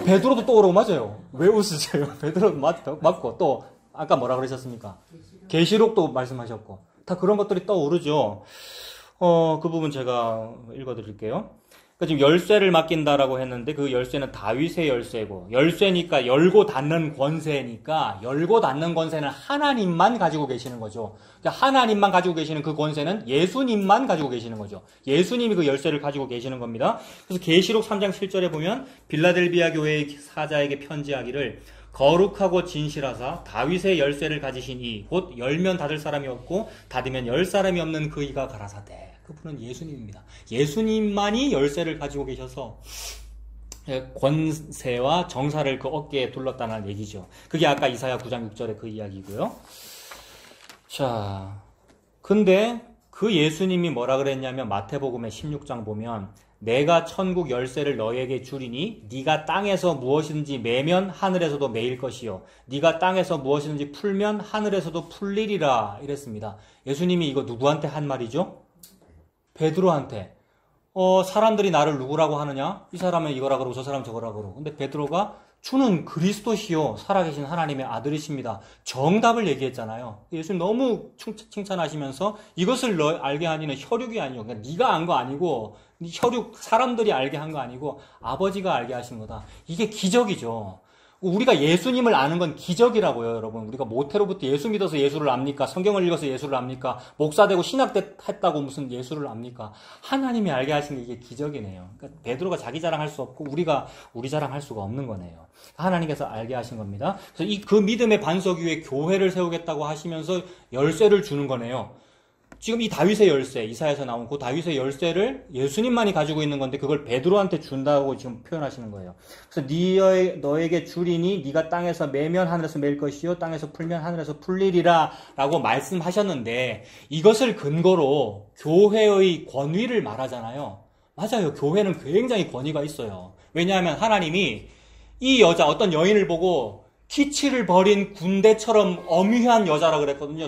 베드로도 떠오르고 맞아요. 왜 웃으세요? 베드로도 맞고 또 아까 뭐라 그러셨습니까? 계시록도 말씀하셨고 다 그런 것들이 떠오르죠. 그 부분 제가 읽어드릴게요. 그러니까 지금 열쇠를 맡긴다라고 했는데 그 열쇠는 다윗의 열쇠고 열쇠니까 열고 닫는 권세니까 열고 닫는 권세는 하나님만 가지고 계시는 거죠. 그러니까 하나님만 가지고 계시는 그 권세는 예수님만 가지고 계시는 거죠. 예수님이 그 열쇠를 가지고 계시는 겁니다. 그래서 계시록 3장 7절에 보면 빌라델비아 교회의 사자에게 편지하기를 거룩하고 진실하사 다윗의 열쇠를 가지신 이 곧 열면 닫을 사람이 없고 닫으면 열 사람이 없는 그 이가 가라사대. 그분은 예수님입니다. 예수님만이 열쇠를 가지고 계셔서 권세와 정사를 그 어깨에 둘렀다는 얘기죠. 그게 아까 이사야 9장 6절의 그 이야기고요. 자, 근데 그 예수님이 뭐라 그랬냐면 마태복음의 16장 보면 내가 천국 열쇠를 너에게 주리니 네가 땅에서 무엇이든지 매면 하늘에서도 매일 것이요 네가 땅에서 무엇이든지 풀면 하늘에서도 풀리리라 이랬습니다. 예수님이 이거 누구한테 한 말이죠? 베드로한테. 사람들이 나를 누구라고 하느냐? 이 사람은 이거라 그러고 저 사람은 저거라 그러고. 근데 베드로가 주는 그리스도시요 살아계신 하나님의 아들이십니다. 정답을 얘기했잖아요. 예수님 너무 칭찬하시면서 이것을 알게 하니는 혈육이 아니요. 그러니까 네가 안 거 아니고 혈육 사람들이 알게 한 거 아니고 아버지가 알게 하신 거다. 이게 기적이죠. 우리가 예수님을 아는 건 기적이라고요, 여러분. 우리가 모태로부터 예수 믿어서 예수를 압니까? 성경을 읽어서 예수를 압니까? 목사 되고 신학 했다고 무슨 예수를 압니까? 하나님이 알게 하신 게 이게 기적이네요. 그러니까 베드로가 자기 자랑할 수 없고 우리가 우리 자랑할 수가 없는 거네요. 하나님께서 알게 하신 겁니다. 그래서 그 믿음의 반석 위에 교회를 세우겠다고 하시면서 열쇠를 주는 거네요. 지금 이 다윗의 열쇠, 이사야에서 나온 그 다윗의 열쇠를 예수님만이 가지고 있는 건데 그걸 베드로한테 준다고 지금 표현하시는 거예요. 그래서 너에게 주리니 네가 땅에서 매면 하늘에서 매일 것이요 땅에서 풀면 하늘에서 풀리리라 라고 말씀하셨는데 이것을 근거로 교회의 권위를 말하잖아요. 맞아요. 교회는 굉장히 권위가 있어요. 왜냐하면 하나님이 이 여자, 어떤 여인을 보고 기치를 벌인 군대처럼 엄위한 여자라 그랬거든요.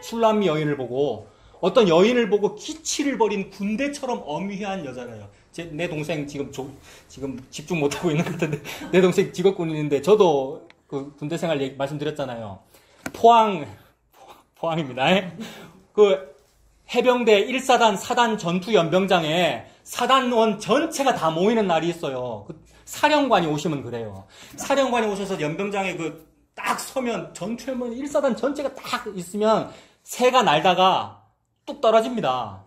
술람미 여인을 보고 어떤 여인을 보고 기치를 벌인 군대처럼 엄위한 여자래요. 내 동생 지금 집중 못하고 있는 것 같은데 내 동생 직업군인인데 저도 그 군대 생활 말씀드렸잖아요. 포항입니다. 그 해병대 1사단 4단 전투 연병장에 사단원 전체가 다 모이는 날이 있어요. 사령관이 오시면 그래요. 사령관이 오셔서 연병장에 딱 서면 전투연병 1사단 전체가 딱 있으면 새가 날다가 뚝 떨어집니다.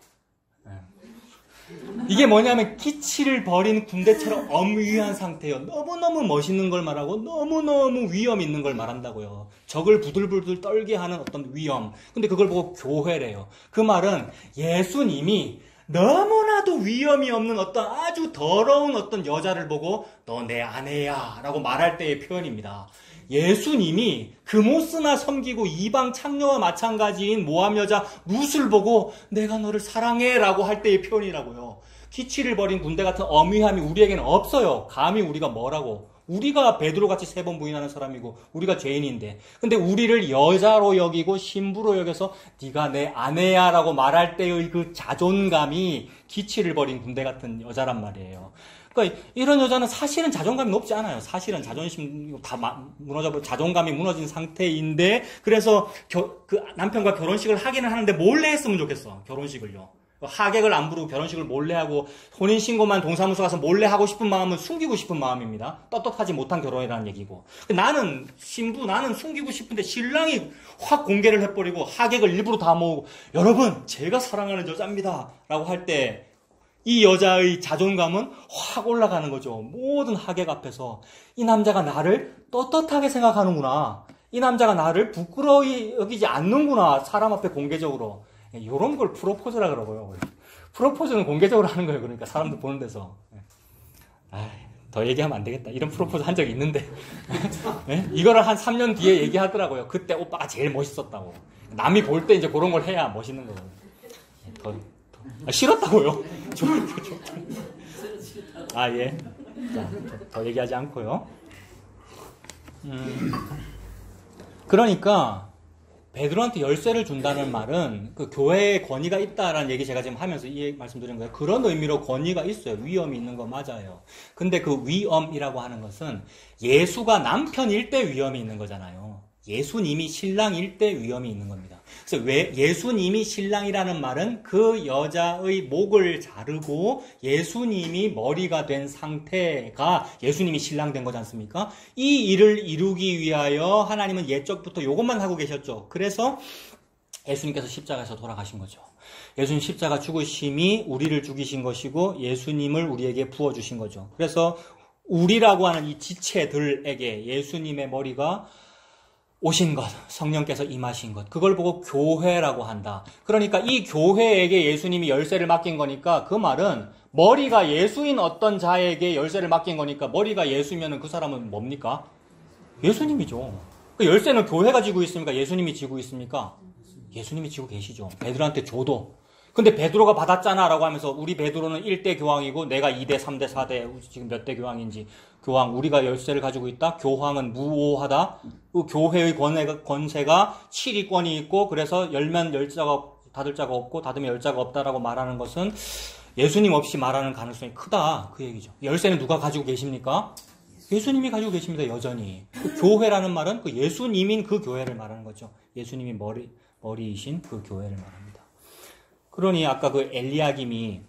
이게 뭐냐면 기치를 벌인 군대처럼 엄위한 상태예요. 너무너무 멋있는 걸 말하고 너무너무 위험 있는 걸 말한다고요. 적을 부들부들 떨게 하는 어떤 위험. 근데 그걸 보고 교회래요. 그 말은 예수님이 너무나도 위험이 없는 어떤 아주 더러운 어떤 여자를 보고 너 내 아내야 라고 말할 때의 표현입니다. 예수님이 금오스나 섬기고 이방 창녀와 마찬가지인 모함 여자 룻을 보고 내가 너를 사랑해 라고 할 때의 표현이라고요. 기치를 벌인 군대 같은 엄위함이 우리에게는 없어요. 감히 우리가 뭐라고. 우리가 베드로같이 3번 부인하는 사람이고 우리가 죄인인데 근데 우리를 여자로 여기고 신부로 여겨서 네가 내 아내야 라고 말할 때의 그 자존감이 기치를 벌인 군대 같은 여자란 말이에요. 그러니까 이런 여자는 사실은 자존감이 높지 않아요. 사실은 자존심 다 무너져, 자존감이 무너진 상태인데 그래서 그 남편과 결혼식을 하기는 하는데 몰래 했으면 좋겠어. 결혼식을요. 하객을 안 부르고 결혼식을 몰래 하고 혼인신고만 동사무소 가서 몰래 하고 싶은 마음은 숨기고 싶은 마음입니다. 떳떳하지 못한 결혼이라는 얘기고. 나는 숨기고 싶은데 신랑이 확 공개를 해버리고 하객을 일부러 다 모으고 여러분 제가 사랑하는 여자입니다 라고 할 때 이 여자의 자존감은 확 올라가는 거죠. 모든 하객 앞에서 이 남자가 나를 떳떳하게 생각하는구나. 이 남자가 나를 부끄러이 여기지 않는구나. 사람 앞에 공개적으로. 이런 걸 프로포즈라 그러고요. 프로포즈는 공개적으로 하는 거예요. 그러니까 사람들 보는 데서. 더 얘기하면 안 되겠다. 이런 프로포즈 한 적이 있는데. 네? 이거를 한 3년 뒤에 얘기하더라고요. 그때 오빠가 제일 멋있었다고. 남이 볼 때 이제 그런 걸 해야 멋있는 거예요. 싫었다고요? 예. 자, 더 얘기하지 않고요. 그러니까 베드로한테 열쇠를 준다는 말은 그 교회에 권위가 있다라는 얘기 제가 지금 하면서 이 말씀드린 거예요. 그런 의미로 권위가 있어요. 위험이 있는 거 맞아요. 근데 그 위험이라고 하는 것은 예수가 남편일 때 위험이 있는 거잖아요. 예수님이 신랑일 때 위험이 있는 겁니다. 그래서 왜 예수님이 신랑이라는 말은 그 여자의 목을 자르고 예수님이 머리가 된 상태가 예수님이 신랑 된 거지 않습니까? 이 일을 이루기 위하여 하나님은 옛적부터 이것만 하고 계셨죠. 그래서 예수님께서 십자가에서 돌아가신 거죠. 예수님 십자가 죽으심이 우리를 죽이신 것이고 예수님을 우리에게 부어주신 거죠. 그래서 우리라고 하는 이 지체들에게 예수님의 머리가 오신 것, 성령께서 임하신 것, 그걸 보고 교회라고 한다. 그러니까 이 교회에게 예수님이 열쇠를 맡긴 거니까 그 말은 머리가 예수인 어떤 자에게 열쇠를 맡긴 거니까 머리가 예수면은 그 사람은 뭡니까? 예수님이죠. 그 열쇠는 교회가 지고 있습니까? 예수님이 지고 있습니까? 예수님이 지고 계시죠. 베드로한테 줘도. 근데 베드로가 받았잖아 라고 하면서 우리 베드로는 1대 교황이고 내가 2대, 3대, 4대 지금 몇 대 교황인지 교황 우리가 열쇠를 가지고 있다. 교황은 무오하다. 그 교회의 권세가 7위권이 있고 그래서 열면 닫을 자가 없고 닫으면 열 자가 없다라고 말하는 것은 예수님 없이 말하는 가능성이 크다. 그 얘기죠. 열쇠는 누가 가지고 계십니까? 예수님이 가지고 계십니다. 여전히. 그 교회라는 말은 그 예수님인 그 교회를 말하는 거죠. 예수님이 머리이신 그 교회를 말합니다. 그러니 아까 그 엘리야김이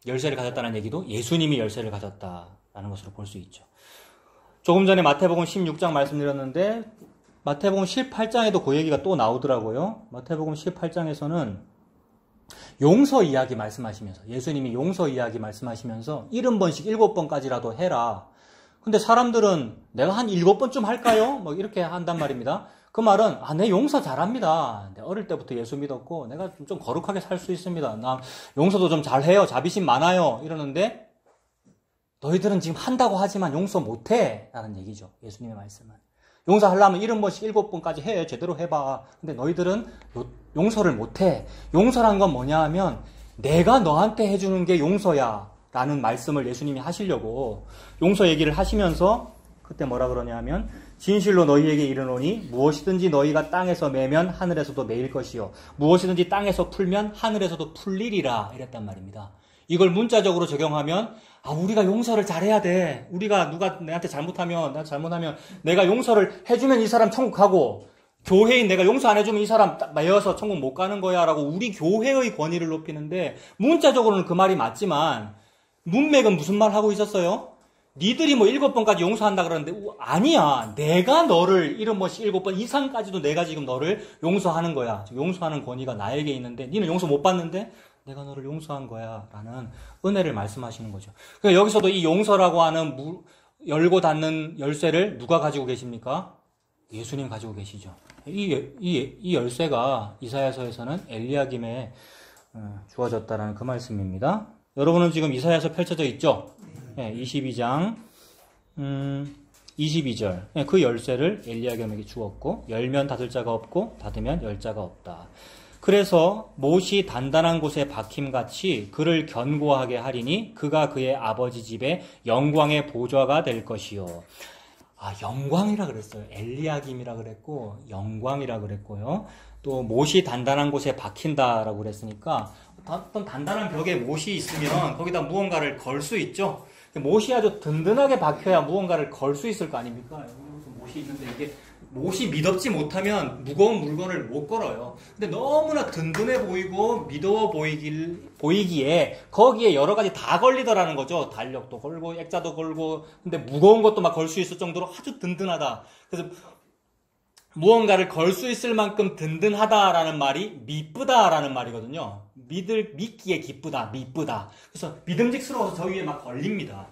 열쇠를 가졌다는 얘기도 예수님이 열쇠를 가졌다라는 것으로 볼 수 있죠. 조금 전에 마태복음 16장 말씀드렸는데 마태복음 18장에도 그 얘기가 또 나오더라고요. 마태복음 18장에서는 용서 이야기 말씀하시면서 예수님이 용서 이야기 말씀하시면서 70번씩 7번까지라도 해라. 근데 사람들은 내가 한 7번쯤 할까요? 뭐 이렇게 한단 말입니다. 그 말은 내 용서 잘합니다. 어릴 때부터 예수 믿었고 내가 좀 거룩하게 살 수 있습니다. 나 용서도 좀 잘해요. 자비심 많아요. 이러는데 너희들은 지금 한다고 하지만 용서 못해 라는 얘기죠. 예수님의 말씀은. 용서하려면 70번씩 7번까지 해. 제대로 해봐. 근데 너희들은 용서를 못해. 용서란 건 뭐냐 하면 내가 너한테 해주는 게 용서야 라는 말씀을 예수님이 하시려고 용서 얘기를 하시면서 그때 뭐라 그러냐 하면 진실로 너희에게 이르노니 무엇이든지 너희가 땅에서 매면 하늘에서도 매일 것이요 무엇이든지 땅에서 풀면 하늘에서도 풀리리라 이랬단 말입니다. 이걸 문자적으로 적용하면 우리가 용서를 잘해야 돼. 우리가 누가 내한테 잘못하면 내가 용서를 해주면 이 사람 천국 가고 교회인 내가 용서 안 해주면 이 사람 매여서 천국 못 가는 거야 라고 우리 교회의 권위를 높이는데 문자적으로는 그 말이 맞지만 문맥은 무슨 말 하고 있었어요? 니들이 7번까지 용서한다 그러는데 아니야. 내가 너를 70번씩 7번 이상까지도 내가 지금 너를 용서하는 거야. 용서하는 권위가 나에게 있는데 니는 용서 못 받는데 내가 너를 용서한 거야 라는 은혜를 말씀하시는 거죠. 그러니까 여기서도 이 용서라고 하는 열고 닫는 열쇠를 누가 가지고 계십니까? 예수님 가지고 계시죠. 이 열쇠가 이사야서에서는 엘리야김에 주어졌다라는 그 말씀입니다. 여러분은 지금 이사야서 펼쳐져 있죠? 22장 22절 그 열쇠를 엘리야김에게 주었고 열면 닫을 자가 없고 닫으면 열 자가 없다. 그래서 못이 단단한 곳에 박힘같이 그를 견고하게 하리니 그가 그의 아버지 집에 영광의 보좌가 될 것이요. 영광이라 그랬어요. 엘리야김이라 그랬고 영광이라 그랬고요. 또 못이 단단한 곳에 박힌다라고 그랬으니까 어떤 단단한 벽에 못이 있으면 거기다 무언가를 걸 수 있죠. 못이 아주 든든하게 박혀야 무언가를 걸 수 있을 거 아닙니까? 못이 있는데 이게 못이 미덥지 못하면 무거운 물건을 못 걸어요. 근데 너무나 든든해 보이고 미더워 보이기에 거기에 여러 가지 다 걸리더라는 거죠. 달력도 걸고 액자도 걸고 근데 무거운 것도 막 걸 수 있을 정도로 아주 든든하다. 그래서 무언가를 걸 수 있을 만큼 든든하다라는 말이 미쁘다라는 말이거든요. 믿기에 기쁘다, 미쁘다. 그래서 믿음직스러워서 저 위에 막 걸립니다.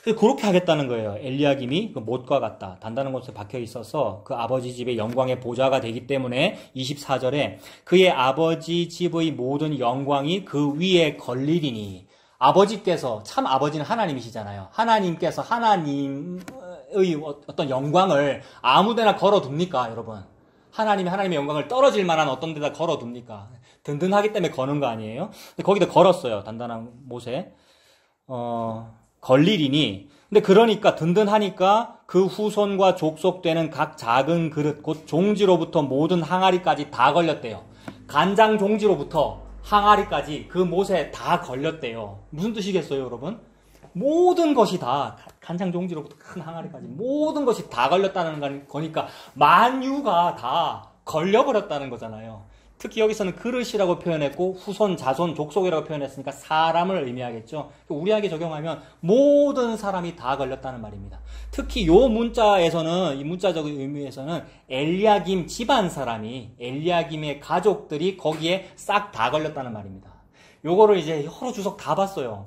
그래서 그렇게 하겠다는 거예요. 엘리야김이 그 못과 같다. 단단한 곳에 박혀 있어서 그 아버지 집의 영광의 보좌가 되기 때문에 24절에 그의 아버지 집의 모든 영광이 그 위에 걸리리니 아버지께서 참 아버지는 하나님이시잖아요. 하나님께서 하나님의 어떤 영광을 아무데나 걸어둡니까, 여러분? 하나님의 영광을 떨어질 만한 어떤 데다 걸어둡니까? 든든하기 때문에 거는 거 아니에요? 근데 거기다 걸었어요. 단단한 못에. 걸리리니. 근데 그러니까 든든하니까 그 후손과 족속되는 각 작은 그릇, 곧 종지로부터 모든 항아리까지 다 걸렸대요. 간장 종지로부터 항아리까지 그 못에 다 걸렸대요. 무슨 뜻이겠어요, 여러분? 모든 것이 다 간장 종지로부터 큰 항아리까지 모든 것이 다 걸렸다는 거니까 만유가 다 걸려버렸다는 거잖아요. 특히 여기서는 그릇이라고 표현했고 후손, 자손, 족속이라고 표현했으니까 사람을 의미하겠죠. 우리에게 적용하면 모든 사람이 다 걸렸다는 말입니다. 특히 이 문자에서는 이 문자적인 의미에서는 엘리야김 집안 사람이 엘리야김의 가족들이 거기에 싹 다 걸렸다는 말입니다. 요거를 이제 여러 주석 다 봤어요.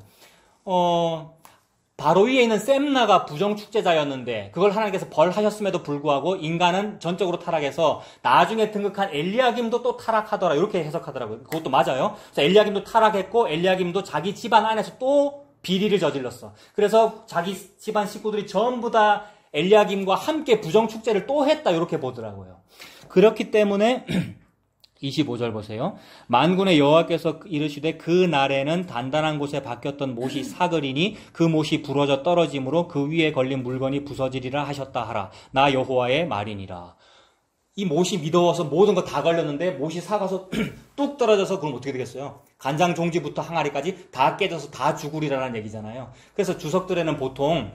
바로 위에 있는 셈나가 부정축제자였는데 그걸 하나님께서 벌하셨음에도 불구하고 인간은 전적으로 타락해서 나중에 등극한 엘리야김도 또 타락하더라 이렇게 해석하더라고요. 그것도 맞아요. 그래서 엘리야김도 타락했고 엘리야김도 자기 집안 안에서 또 비리를 저질렀어. 그래서 자기 집안 식구들이 전부 다 엘리야김과 함께 부정축제를 또 했다 이렇게 보더라고요. 그렇기 때문에 25절 보세요. 만군의 여호와께서 이르시되 그 날에는 단단한 곳에 박혔던 못이 사그리니 그 못이 부러져 떨어짐으로 그 위에 걸린 물건이 부서지리라 하셨다 하라. 나 여호와의 말이니라. 이 못이 미더워서 모든 거 다 걸렸는데 못이 사가서 뚝 떨어져서 그럼 어떻게 되겠어요? 간장 종지부터 항아리까지 다 깨져서 다 죽으리라는 얘기잖아요. 그래서 주석들에는 보통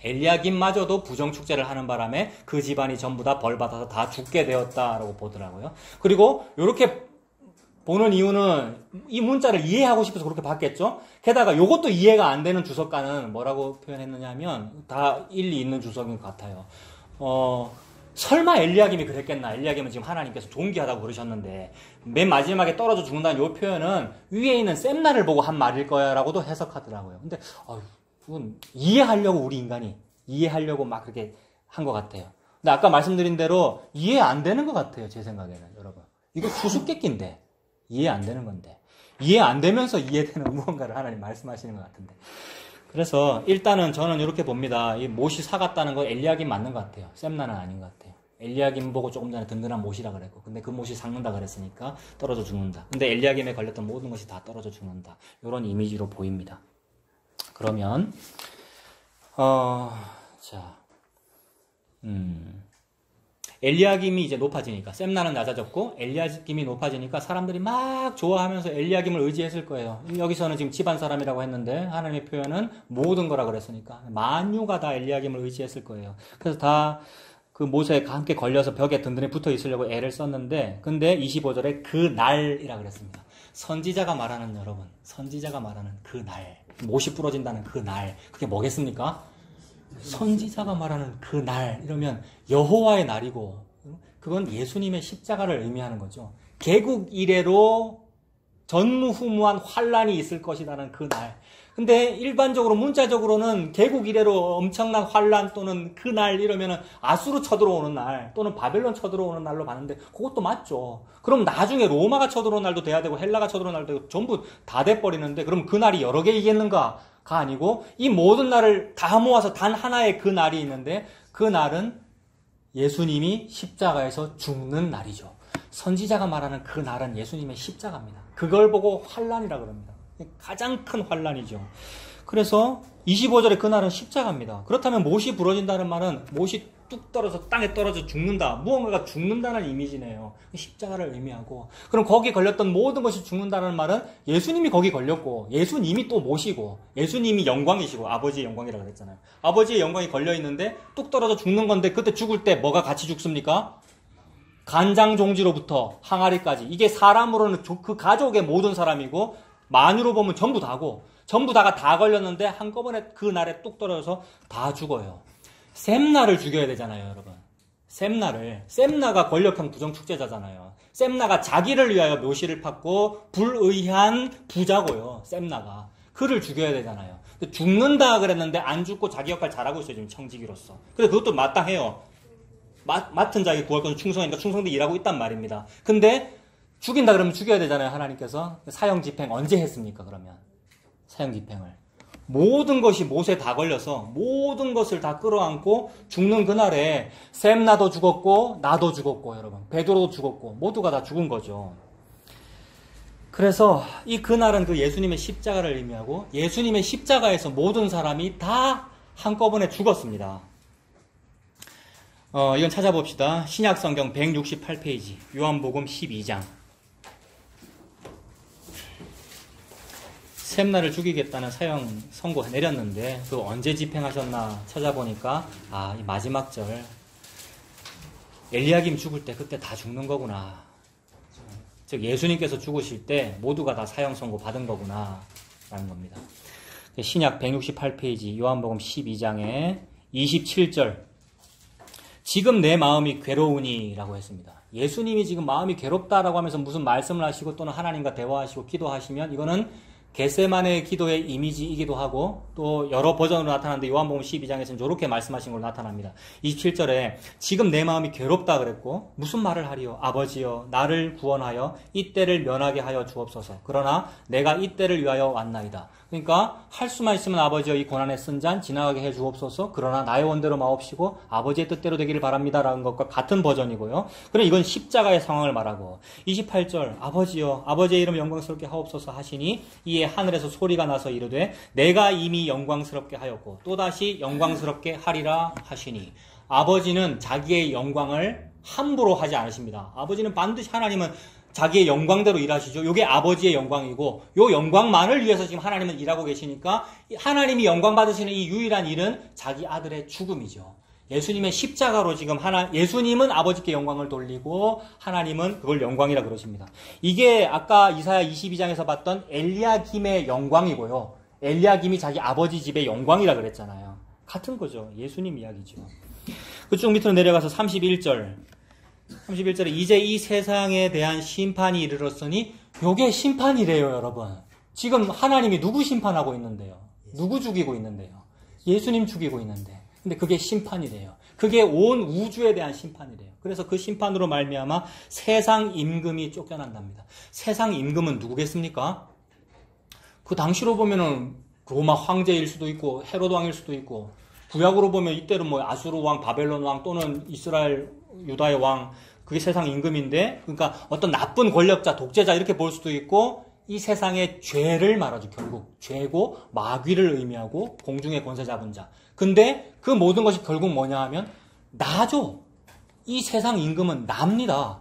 엘리야김마저도 부정축제를 하는 바람에 그 집안이 전부 다 벌받아서 다 죽게 되었다라고 보더라고요. 그리고 이렇게 보는 이유는 이 문자를 이해하고 싶어서 그렇게 봤겠죠. 게다가 이것도 이해가 안 되는 주석가는 뭐라고 표현했느냐 하면 다 일리 있는 주석인 것 같아요. 설마 엘리야김이 그랬겠나. 엘리야김은 지금 하나님께서 존귀하다고 그러셨는데 맨 마지막에 떨어져 죽는다는 이 표현은 위에 있는 셈나를 보고 한 말일 거야 라고도 해석하더라고요. 근데 그건 이해하려고 우리 인간이 이해하려고 막 그렇게 한 것 같아요. 근데 아까 말씀드린 대로 이해 안 되는 것 같아요. 제 생각에는 여러분. 이거 수수께끼인데 이해 안 되는 건데 이해 안 되면서 이해되는 무언가를 하나님 말씀하시는 것 같은데. 그래서 일단은 저는 이렇게 봅니다. 이 못이 사갔다는 거 엘리야김 맞는 것 같아요. 셈나는 아닌 것 같아요. 엘리야김 보고 조금 전에 든든한 못이라 그랬고, 근데 그 못이 삭는다 그랬으니까 떨어져 죽는다. 근데 엘리야김에 걸렸던 모든 것이 다 떨어져 죽는다. 이런 이미지로 보입니다. 그러면 엘리야김이 이제 높아지니까 셈나는 낮아졌고 엘리야김이 높아지니까 사람들이 막 좋아하면서 엘리야김을 의지했을 거예요. 여기서는 지금 집안 사람이라고 했는데 하나님의 표현은 모든 거라 그랬으니까 만유가 다 엘리야김을 의지했을 거예요. 그래서 다 그 못에 함께 걸려서 벽에 든든히 붙어 있으려고 애를 썼는데, 근데 25절에 그 날이라 그랬습니다. 선지자가 말하는, 여러분, 선지자가 말하는 그 날, 못이 부러진다는 그 날, 그게 뭐겠습니까? 선지자가 말하는 그 날, 이러면 여호와의 날이고, 그건 예수님의 십자가를 의미하는 거죠. 개국 이래로 전무후무한 환란이 있을 것이라는 그 날. 근데 일반적으로 문자적으로는 개국 이래로 엄청난 환란 또는 그 날 이러면은 아수르 쳐들어오는 날 또는 바벨론 쳐들어오는 날로 봤는데 그것도 맞죠. 그럼 나중에 로마가 쳐들어오는 날도 돼야 되고 헬라가 쳐들어오는 날도 되고 전부 다 돼버리는데 그럼 그 날이 여러 개이겠는가가 아니고 이 모든 날을 다 모아서 단 하나의 그 날이 있는데 그 날은 예수님이 십자가에서 죽는 날이죠. 선지자가 말하는 그 날은 예수님의 십자가입니다. 그걸 보고 환란이라 그럽니다. 가장 큰 환란이죠. 그래서 25절에 그날은 십자가입니다. 그렇다면 못이 부러진다는 말은 못이 뚝 떨어져 땅에 떨어져 죽는다. 무언가가 죽는다는 이미지네요. 십자가를 의미하고, 그럼 거기 걸렸던 모든 것이 죽는다는 말은 예수님이 거기 걸렸고 예수님이 또 못이고 예수님이 영광이시고 아버지의 영광이라고 그랬잖아요. 아버지의 영광이 걸려있는데 뚝 떨어져 죽는 건데 그때 죽을 때 뭐가 같이 죽습니까? 간장종지로부터 항아리까지. 이게 사람으로는 그 가족의 모든 사람이고 만유로 보면 전부 다고 전부 다가 다 걸렸는데 한꺼번에 그 날에 뚝 떨어져서 다 죽어요. 셈나를 죽여야 되잖아요, 여러분. 셈나가 권력형 부정축제자잖아요. 셈나가 자기를 위하여 묘시를 팠고 불의한 부자고요. 셈나가. 그를 죽여야 되잖아요. 죽는다 그랬는데 안 죽고 자기 역할 잘하고 있어요, 지금 청지기로서. 그래서 그것도 마땅해요. 맡은 자에게 구할 것은 충성이니까 충성되게 일하고 있단 말입니다. 근데 죽인다 그러면 죽여야 되잖아요, 하나님께서. 사형집행 언제 했습니까, 그러면? 사형집행을. 모든 것이 못에 다 걸려서 모든 것을 다 끌어안고 죽는 그날에 셈나도 죽었고 나도 죽었고 여러분 베드로도 죽었고 모두가 다 죽은 거죠. 그래서 이 그날은 그 예수님의 십자가를 의미하고 예수님의 십자가에서 모든 사람이 다 한꺼번에 죽었습니다. 이건 찾아봅시다. 신약성경 168페이지 요한복음 12장. 셈나를 죽이겠다는 사형 선고 내렸는데 그 언제 집행하셨나 찾아보니까 이 마지막 절 엘리야김 죽을 때 그때 다 죽는 거구나. 즉 예수님께서 죽으실 때 모두가 다 사형 선고 받은 거구나 라는 겁니다. 신약 168페이지 요한복음 12장에 27절 지금 내 마음이 괴로우니 라고 했습니다. 예수님이 지금 마음이 괴롭다라고 하면서 무슨 말씀을 하시고 또는 하나님과 대화하시고 기도하시면 이거는 겟세마네 기도의 이미지이기도 하고 또 여러 버전으로 나타나는데 요한복음 12장에서는 이렇게 말씀하신 걸로 나타납니다. 27절에 지금 내 마음이 괴롭다 그랬고 무슨 말을 하리요? 아버지여 나를 구원하여 이 때를 면하게 하여 주옵소서. 그러나 내가 이 때를 위하여 왔나이다. 그러니까 할 수만 있으면 아버지여 이 고난의 쓴 잔 지나가게 해 주옵소서. 그러나 나의 원대로 마옵시고 아버지의 뜻대로 되기를 바랍니다 라는 것과 같은 버전이고요. 그럼 이건 십자가의 상황을 말하고 28절 아버지여 아버지의 이름 영광스럽게 하옵소서 하시니 이에 하늘에서 소리가 나서 이르되 내가 이미 영광스럽게 하였고 또다시 영광스럽게 하리라 하시니 아버지는 자기의 영광을 함부로 하지 않으십니다. 아버지는 반드시 하나님은 자기의 영광대로 일하시죠. 이게 아버지의 영광이고 이 영광만을 위해서 지금 하나님은 일하고 계시니까 하나님이 영광 받으시는 이 유일한 일은 자기 아들의 죽음이죠. 예수님의 십자가로 지금 예수님은 아버지께 영광을 돌리고 하나님은 그걸 영광이라 그러십니다. 이게 아까 이사야 22장에서 봤던 엘리야김의 영광이고요. 엘리야김이 자기 아버지 집의 영광이라 그랬잖아요. 같은 거죠. 예수님 이야기죠. 그쪽 밑으로 내려가서 31절에 이제 이 세상에 대한 심판이 이르렀으니 요게 심판이래요, 여러분. 지금 하나님이 누구 심판하고 있는데요? 누구 죽이고 있는데요? 예수님 죽이고 있는데. 근데 그게 심판이래요. 그게 온 우주에 대한 심판이래요. 그래서 그 심판으로 말미암아 세상 임금이 쫓겨난답니다. 세상 임금은 누구겠습니까? 그 당시로 보면은 로마 황제일 수도 있고 헤로드 왕일 수도 있고, 구약으로 보면 이때는 뭐 아수르 왕, 바벨론 왕 또는 이스라엘 유다의 왕, 그게 세상 임금인데, 그러니까 어떤 나쁜 권력자, 독재자 이렇게 볼 수도 있고, 이 세상의 죄를 말하죠. 결국 죄고 마귀를 의미하고 공중의 권세 잡은 자. 근데 그 모든 것이 결국 뭐냐 하면 나죠. 이 세상 임금은 납니다.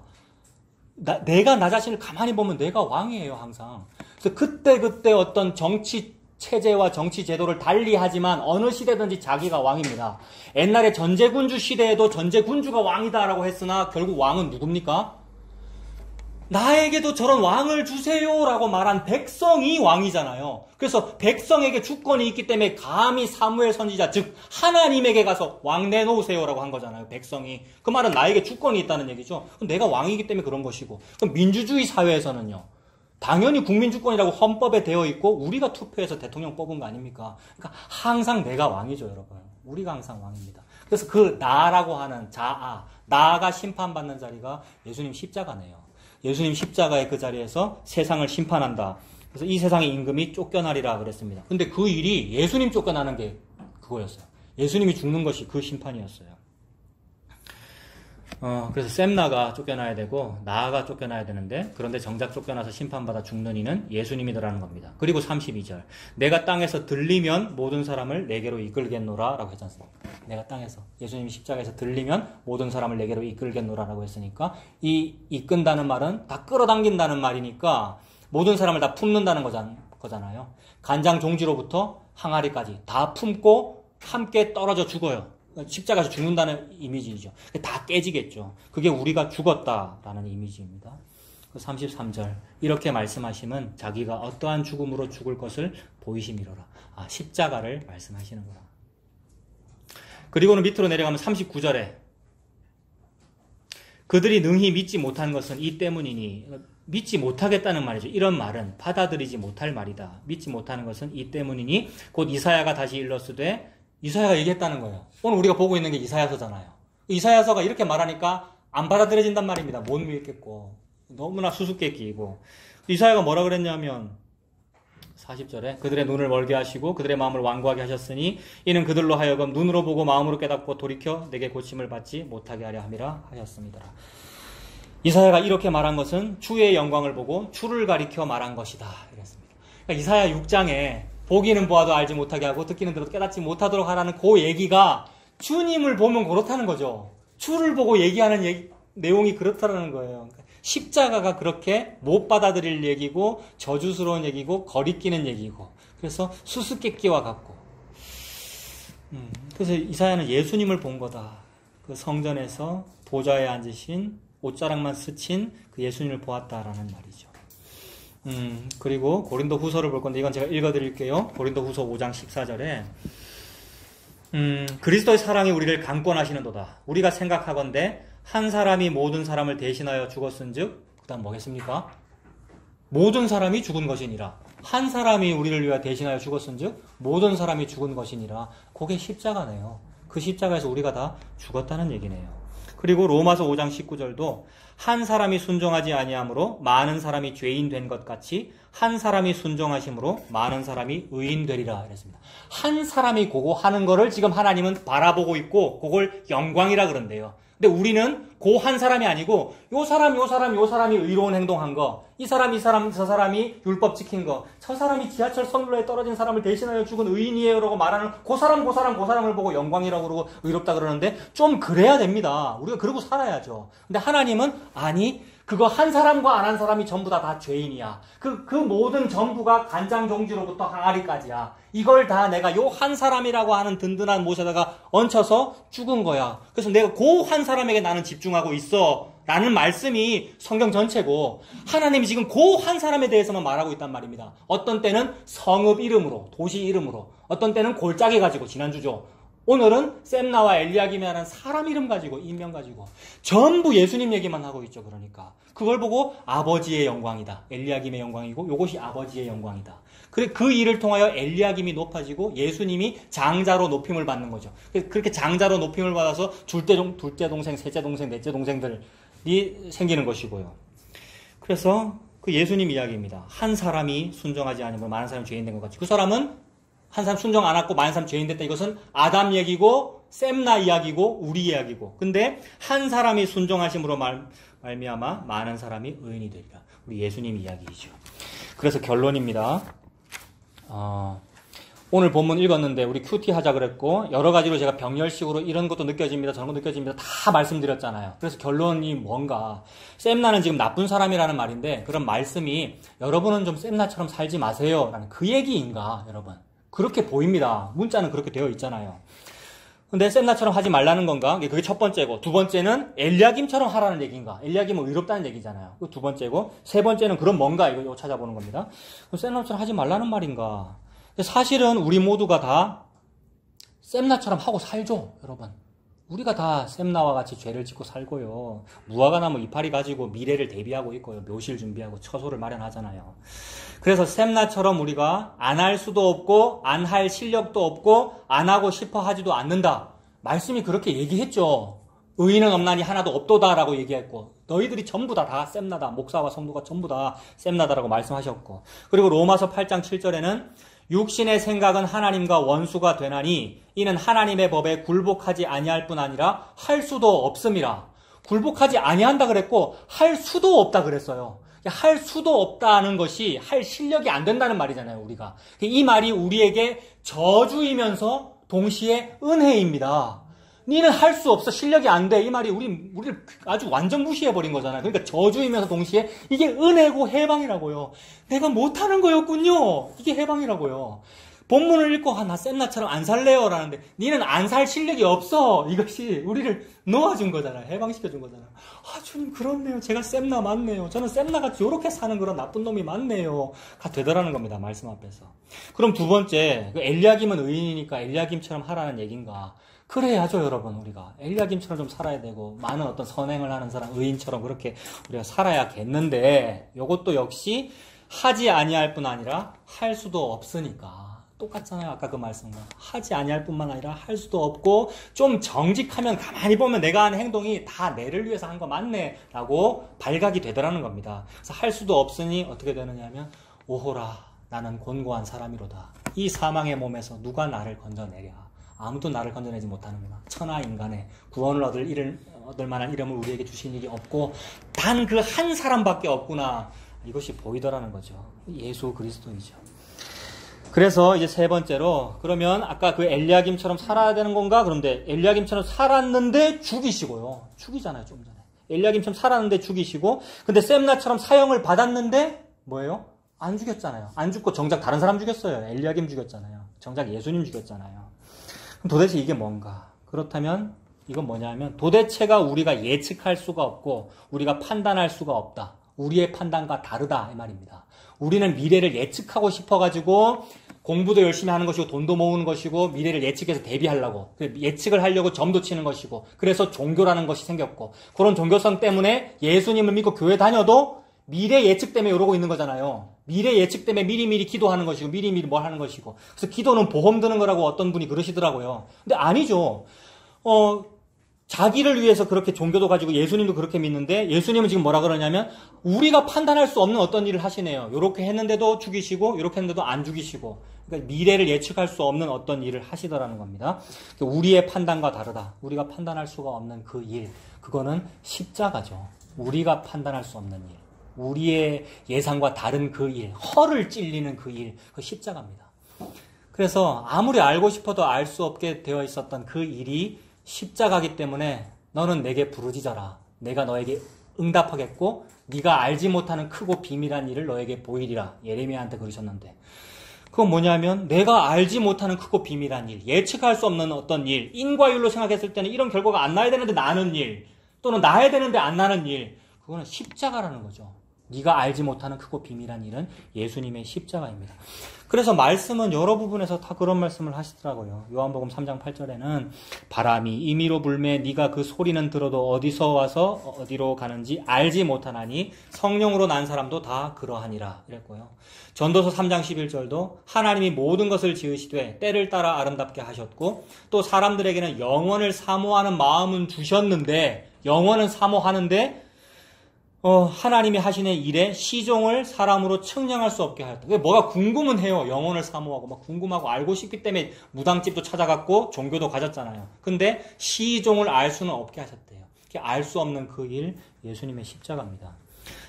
내가 나 자신을 가만히 보면 내가 왕이에요, 항상. 그래서 그때 어떤 정치 체제와 정치 제도를 달리하지만 어느 시대든지 자기가 왕입니다. 옛날에 전제군주 시대에도 전제군주가 왕이다라고 했으나 결국 왕은 누굽니까? 나에게도 저런 왕을 주세요라고 말한 백성이 왕이잖아요. 그래서 백성에게 주권이 있기 때문에 감히 사무엘 선지자, 즉 하나님에게 가서 왕 내놓으세요라고 한 거잖아요. 백성이. 그 말은 나에게 주권이 있다는 얘기죠. 그럼 내가 왕이기 때문에 그런 것이고. 그럼 민주주의 사회에서는요, 당연히 국민주권이라고 헌법에 되어 있고 우리가 투표해서 대통령 뽑은 거 아닙니까? 그러니까 항상 내가 왕이죠, 여러분. 우리가 항상 왕입니다. 그래서 그 나라고 하는 자아, 나가 심판받는 자리가 예수님 십자가네요. 예수님 십자가의 그 자리에서 세상을 심판한다. 그래서 이 세상의 임금이 쫓겨나리라 그랬습니다. 근데 그 일이 예수님 쫓겨나는 게 그거였어요. 예수님이 죽는 것이 그 심판이었어요. 그래서 셈나가 쫓겨나야 되고 나아가 쫓겨나야 되는데, 그런데 정작 쫓겨나서 심판받아 죽는 이는 예수님이더라는 겁니다. 그리고 32절, 내가 땅에서 들리면 모든 사람을 내게로 이끌겠노라 라고 했지 않습니까? 내가 땅에서, 예수님이 십자가에서 들리면 모든 사람을 내게로 이끌겠노라 라고 했으니까, 이 이끈다는 말은 다 끌어당긴다는 말이니까 모든 사람을 다 품는다는 거잖아요. 간장 종지로부터 항아리까지 다 품고 함께 떨어져 죽어요. 십자가에서 죽는다는 이미지죠. 다 깨지겠죠. 그게 우리가 죽었다라는 이미지입니다. 33절, 이렇게 말씀하시면 자기가 어떠한 죽음으로 죽을 것을 보이심이로라. 십자가를 말씀하시는구나. 그리고는 밑으로 내려가면 39절에 그들이 능히 믿지 못한 것은 이 때문이니, 믿지 못하겠다는 말이죠. 이런 말은 받아들이지 못할 말이다. 믿지 못하는 것은 이 때문이니 곧 이사야가 다시 일렀으되, 이사야가 얘기했다는 거예요. 오늘 우리가 보고 있는 게 이사야서잖아요. 이사야서가 이렇게 말하니까 안 받아들여진단 말입니다. 못 믿겠고 너무나 수수께끼이고. 이사야가 뭐라 그랬냐면 40절에 그들의 눈을 멀게 하시고 그들의 마음을 완고하게 하셨으니 이는 그들로 하여금 눈으로 보고 마음으로 깨닫고 돌이켜 내게 고침을 받지 못하게 하려 함이라 하셨습니다. 이사야가 이렇게 말한 것은 주의 영광을 보고 주를 가리켜 말한 것이다 이랬습니다. 그러니까 이사야 6장에 보기는 보아도 알지 못하게 하고 듣기는 들어도 깨닫지 못하도록 하라는 그 얘기가 주님을 보면 그렇다는 거죠. 주를 보고 얘기하는 내용이 그렇다는 거예요. 그러니까 십자가가 그렇게 못 받아들일 얘기고 저주스러운 얘기고 거리끼는 얘기고, 그래서 수수께끼와 같고. 그래서 이사야는 예수님을 본 거다. 그 성전에서 보좌에 앉으신 옷자락만 스친 그 예수님을 보았다라는 말이죠. 그리고 고린도 후서를 볼 건데 이건 제가 읽어드릴게요. 고린도 후서 5장 14절에 그리스도의 사랑이 우리를 강권하시는도다. 우리가 생각하건대 한 사람이 모든 사람을 대신하여 죽었은즉, 그 다음 뭐겠습니까? 모든 사람이 죽은 것이니라. 한 사람이 우리를 위하여 대신하여 죽었은즉 모든 사람이 죽은 것이니라. 그게 십자가네요. 그 십자가에서 우리가 다 죽었다는 얘기네요. 그리고 로마서 5장 19절도 한 사람이 순종하지 아니함으로 많은 사람이 죄인 된 것 같이 한 사람이 순종하심으로 많은 사람이 의인 되리라 이랬습니다. 한 사람이 그거 하는 거를 지금 하나님은 바라보고 있고 그걸 영광이라 그런대요. 근데 우리는 그 한 사람이 아니고 요 사람이 의로운 행동한 거, 이 사람 저 사람이 율법 지킨 거, 저 사람이 지하철 선로에 떨어진 사람을 대신하여 죽은 의인이에요 라고 말하는 그 사람을 보고 영광이라고 그러고 의롭다 그러는데, 좀 그래야 됩니다. 우리가 그러고 살아야죠. 근데 하나님은 아니, 그거 한 사람과 안 한 사람이 전부 다 죄인이야. 그 모든 전부가 간장 종지로부터 항아리까지야. 이걸 다 내가 요 한 사람이라고 하는 든든한 못에다가 얹혀서 죽은 거야. 그래서 내가 그 한 사람에게 나는 집중하고 있어 라는 말씀이 성경 전체고, 하나님이 지금 그 한 사람에 대해서만 말하고 있단 말입니다. 어떤 때는 성읍 이름으로, 도시 이름으로, 어떤 때는 골짜기 가지고, 지난주죠. 오늘은 셈나와 엘리야김이라는 사람 이름 가지고 인명 가지고 전부 예수님 얘기만 하고 있죠. 그러니까 그걸 보고 아버지의 영광이다. 엘리야김의 영광이고 이것이 아버지의 영광이다. 그래 그 일을 통하여 엘리야김이 높아지고 예수님이 장자로 높임을 받는 거죠. 그렇게 장자로 높임을 받아서 둘째 동생, 셋째 동생, 넷째 동생들이 생기는 것이고요. 그래서 그 예수님 이야기입니다. 한 사람이 순종하지 않으면 많은 사람이 죄인 된 것 같이. 그 사람은 한 사람 순종 안 했고 많은 사람 죄인 됐다. 이것은 아담 얘기고 셈나 이야기고 우리 이야기고. 근데 한 사람이 순종하심으로 말미암아 많은 사람이 의인이 되리라. 우리 예수님 이야기이죠. 그래서 결론입니다. 오늘 본문 읽었는데 우리 큐티 하자 그랬고 여러 가지로 제가 병렬식으로 이런 것도 느껴집니다. 저런 것도 느껴집니다. 다 말씀드렸잖아요. 그래서 결론이 뭔가 셈나는 지금 나쁜 사람이라는 말인데 그런 말씀이 여러분은 좀 셈나처럼 살지 마세요 라는 그 얘기인가 여러분? 그렇게 보입니다. 문자는 그렇게 되어 있잖아요. 근데 셈나처럼 하지 말라는 건가? 그게 첫 번째고 두 번째는 엘리야김처럼 하라는 얘기인가? 엘리야김은 의롭다는 얘기잖아요. 그 두 번째고 세 번째는 그럼 뭔가 이거 찾아보는 겁니다. 그럼 셈나처럼 하지 말라는 말인가? 사실은 우리 모두가 다 셈나처럼 하고 살죠, 여러분. 우리가 다 셈나와 같이 죄를 짓고 살고요. 무화과 나무 이파리 가지고 미래를 대비하고 있고요. 묘실 준비하고 처소를 마련하잖아요. 그래서 셈나처럼 우리가 안 할 수도 없고 안 할 실력도 없고 안 하고 싶어 하지도 않는다. 말씀이 그렇게 얘기했죠. 의인은 없나니 하나도 없도다라고 얘기했고 너희들이 전부 다 셈나다. 목사와 성도가 전부 다 셈나다라고 말씀하셨고 그리고 로마서 8장 7절에는 육신의 생각은 하나님과 원수가 되나니 이는 하나님의 법에 굴복하지 아니할 뿐 아니라 할 수도 없음이라. 굴복하지 아니한다 그랬고 할 수도 없다 그랬어요. 할 수도 없다는 것이 할 실력이 안 된다는 말이잖아요. 우리가. 이 말이 우리에게 저주이면서 동시에 은혜입니다. 니는 할 수 없어. 실력이 안 돼. 이 말이 우리를 아주 완전 무시해버린 거잖아요. 그러니까 저주이면서 동시에 이게 은혜고 해방이라고요. 내가 못하는 거였군요. 이게 해방이라고요. 본문을 읽고 나 셈나처럼 안 살래요 라는데 니는 안 살 실력이 없어. 이것이 우리를 놓아준 거잖아요. 해방시켜준 거잖아요. 주님 그렇네요. 제가 셈나 맞네요. 저는 셈나같이 이렇게 사는 그런 나쁜 놈이 맞네요. 가 되더라는 겁니다. 말씀 앞에서. 그럼 두 번째 엘리야김은 의인이니까 엘리야김처럼 하라는 얘기인가. 그래야죠, 여러분. 우리가 엘리야김처럼 좀 살아야 되고 많은 어떤 선행을 하는 사람, 의인처럼 그렇게 우리가 살아야겠는데 이것도 역시 하지 아니할 뿐 아니라 할 수도 없으니까 똑같잖아요. 아까 그 말씀과 하지 아니할 뿐만 아니라 할 수도 없고 좀 정직하면 가만히 보면 내가 하는 행동이 다 내를 위해서 한 거 맞네 라고 발각이 되더라는 겁니다. 그래서 할 수도 없으니 어떻게 되느냐 하면 오호라 나는 곤고한 사람이로다. 이 사망의 몸에서 누가 나를 건져내랴. 아무도 나를 건져내지 못하는구나. 천하 인간의 구원을 얻을 만한 이름을 우리에게 주신 일이 없고 단 그 한 사람밖에 없구나. 이것이 보이더라는 거죠. 예수 그리스도이죠. 그래서 이제 세 번째로 그러면 아까 그 엘리야김처럼 살아야 되는 건가? 그런데 엘리야김처럼 살았는데 죽이시고요. 죽이잖아요. 좀 전에. 엘리야김처럼 살았는데 죽이시고 근데 셈나처럼 사형을 받았는데 뭐예요? 안 죽였잖아요. 안 죽고 정작 다른 사람 죽였어요. 엘리야김 죽였잖아요. 정작 예수님 죽였잖아요. 그럼 도대체 이게 뭔가? 그렇다면 이건 뭐냐면 도대체가 우리가 예측할 수가 없고 우리가 판단할 수가 없다. 우리의 판단과 다르다 이 말입니다. 우리는 미래를 예측하고 싶어가지고 공부도 열심히 하는 것이고 돈도 모으는 것이고 미래를 예측해서 대비하려고 예측을 하려고 점도 치는 것이고 그래서 종교라는 것이 생겼고 그런 종교성 때문에 예수님을 믿고 교회 다녀도 미래 예측 때문에 이러고 있는 거잖아요. 미래 예측 때문에 미리미리 기도하는 것이고 미리미리 뭘 하는 것이고 그래서 기도는 보험 드는 거라고 어떤 분이 그러시더라고요. 근데 아니죠. 자기를 위해서 그렇게 종교도 가지고 예수님도 그렇게 믿는데 예수님은 지금 뭐라 그러냐면 우리가 판단할 수 없는 어떤 일을 하시네요. 이렇게 했는데도 죽이시고 이렇게 했는데도 안 죽이시고 그러니까 미래를 예측할 수 없는 어떤 일을 하시더라는 겁니다. 우리의 판단과 다르다. 우리가 판단할 수가 없는 그 일 그거는 십자가죠. 우리가 판단할 수 없는 일 우리의 예상과 다른 그 일 허를 찔리는 그 일 그 십자가입니다. 그래서 아무리 알고 싶어도 알 수 없게 되어 있었던 그 일이 십자가기 때문에 너는 내게 부르짖어라. 내가 너에게 응답하겠고 네가 알지 못하는 크고 비밀한 일을 너에게 보이리라. 예레미야한테 그러셨는데 그건 뭐냐면 내가 알지 못하는 크고 비밀한 일, 예측할 수 없는 어떤 일, 인과율로 생각했을 때는 이런 결과가 안 나야 되는데 나는 일, 또는 나야 되는데 안 나는 일, 그거는 십자가라는 거죠. 네가 알지 못하는 크고 비밀한 일은 예수님의 십자가입니다. 그래서 말씀은 여러 부분에서 다 그런 말씀을 하시더라고요. 요한복음 3장 8절에는 바람이 임의로 불매 네가 그 소리는 들어도 어디서 와서 어디로 가는지 알지 못하나니 성령으로 난 사람도 다 그러하니라 이랬고요. 전도서 3장 11절도 하나님이 모든 것을 지으시되 때를 따라 아름답게 하셨고 또 사람들에게는 영원을 사모하는 마음은 주셨는데 영원은 사모하는데 하나님이 하시는 일에 시종을 사람으로 측량할 수 없게 하였다. 뭐가 궁금은 해요. 영혼을 사모하고 막 궁금하고 알고 싶기 때문에 무당집도 찾아갔고 종교도 가졌잖아요. 근데 시종을 알 수는 없게 하셨대요. 알 수 없는 그 일, 예수님의 십자가입니다.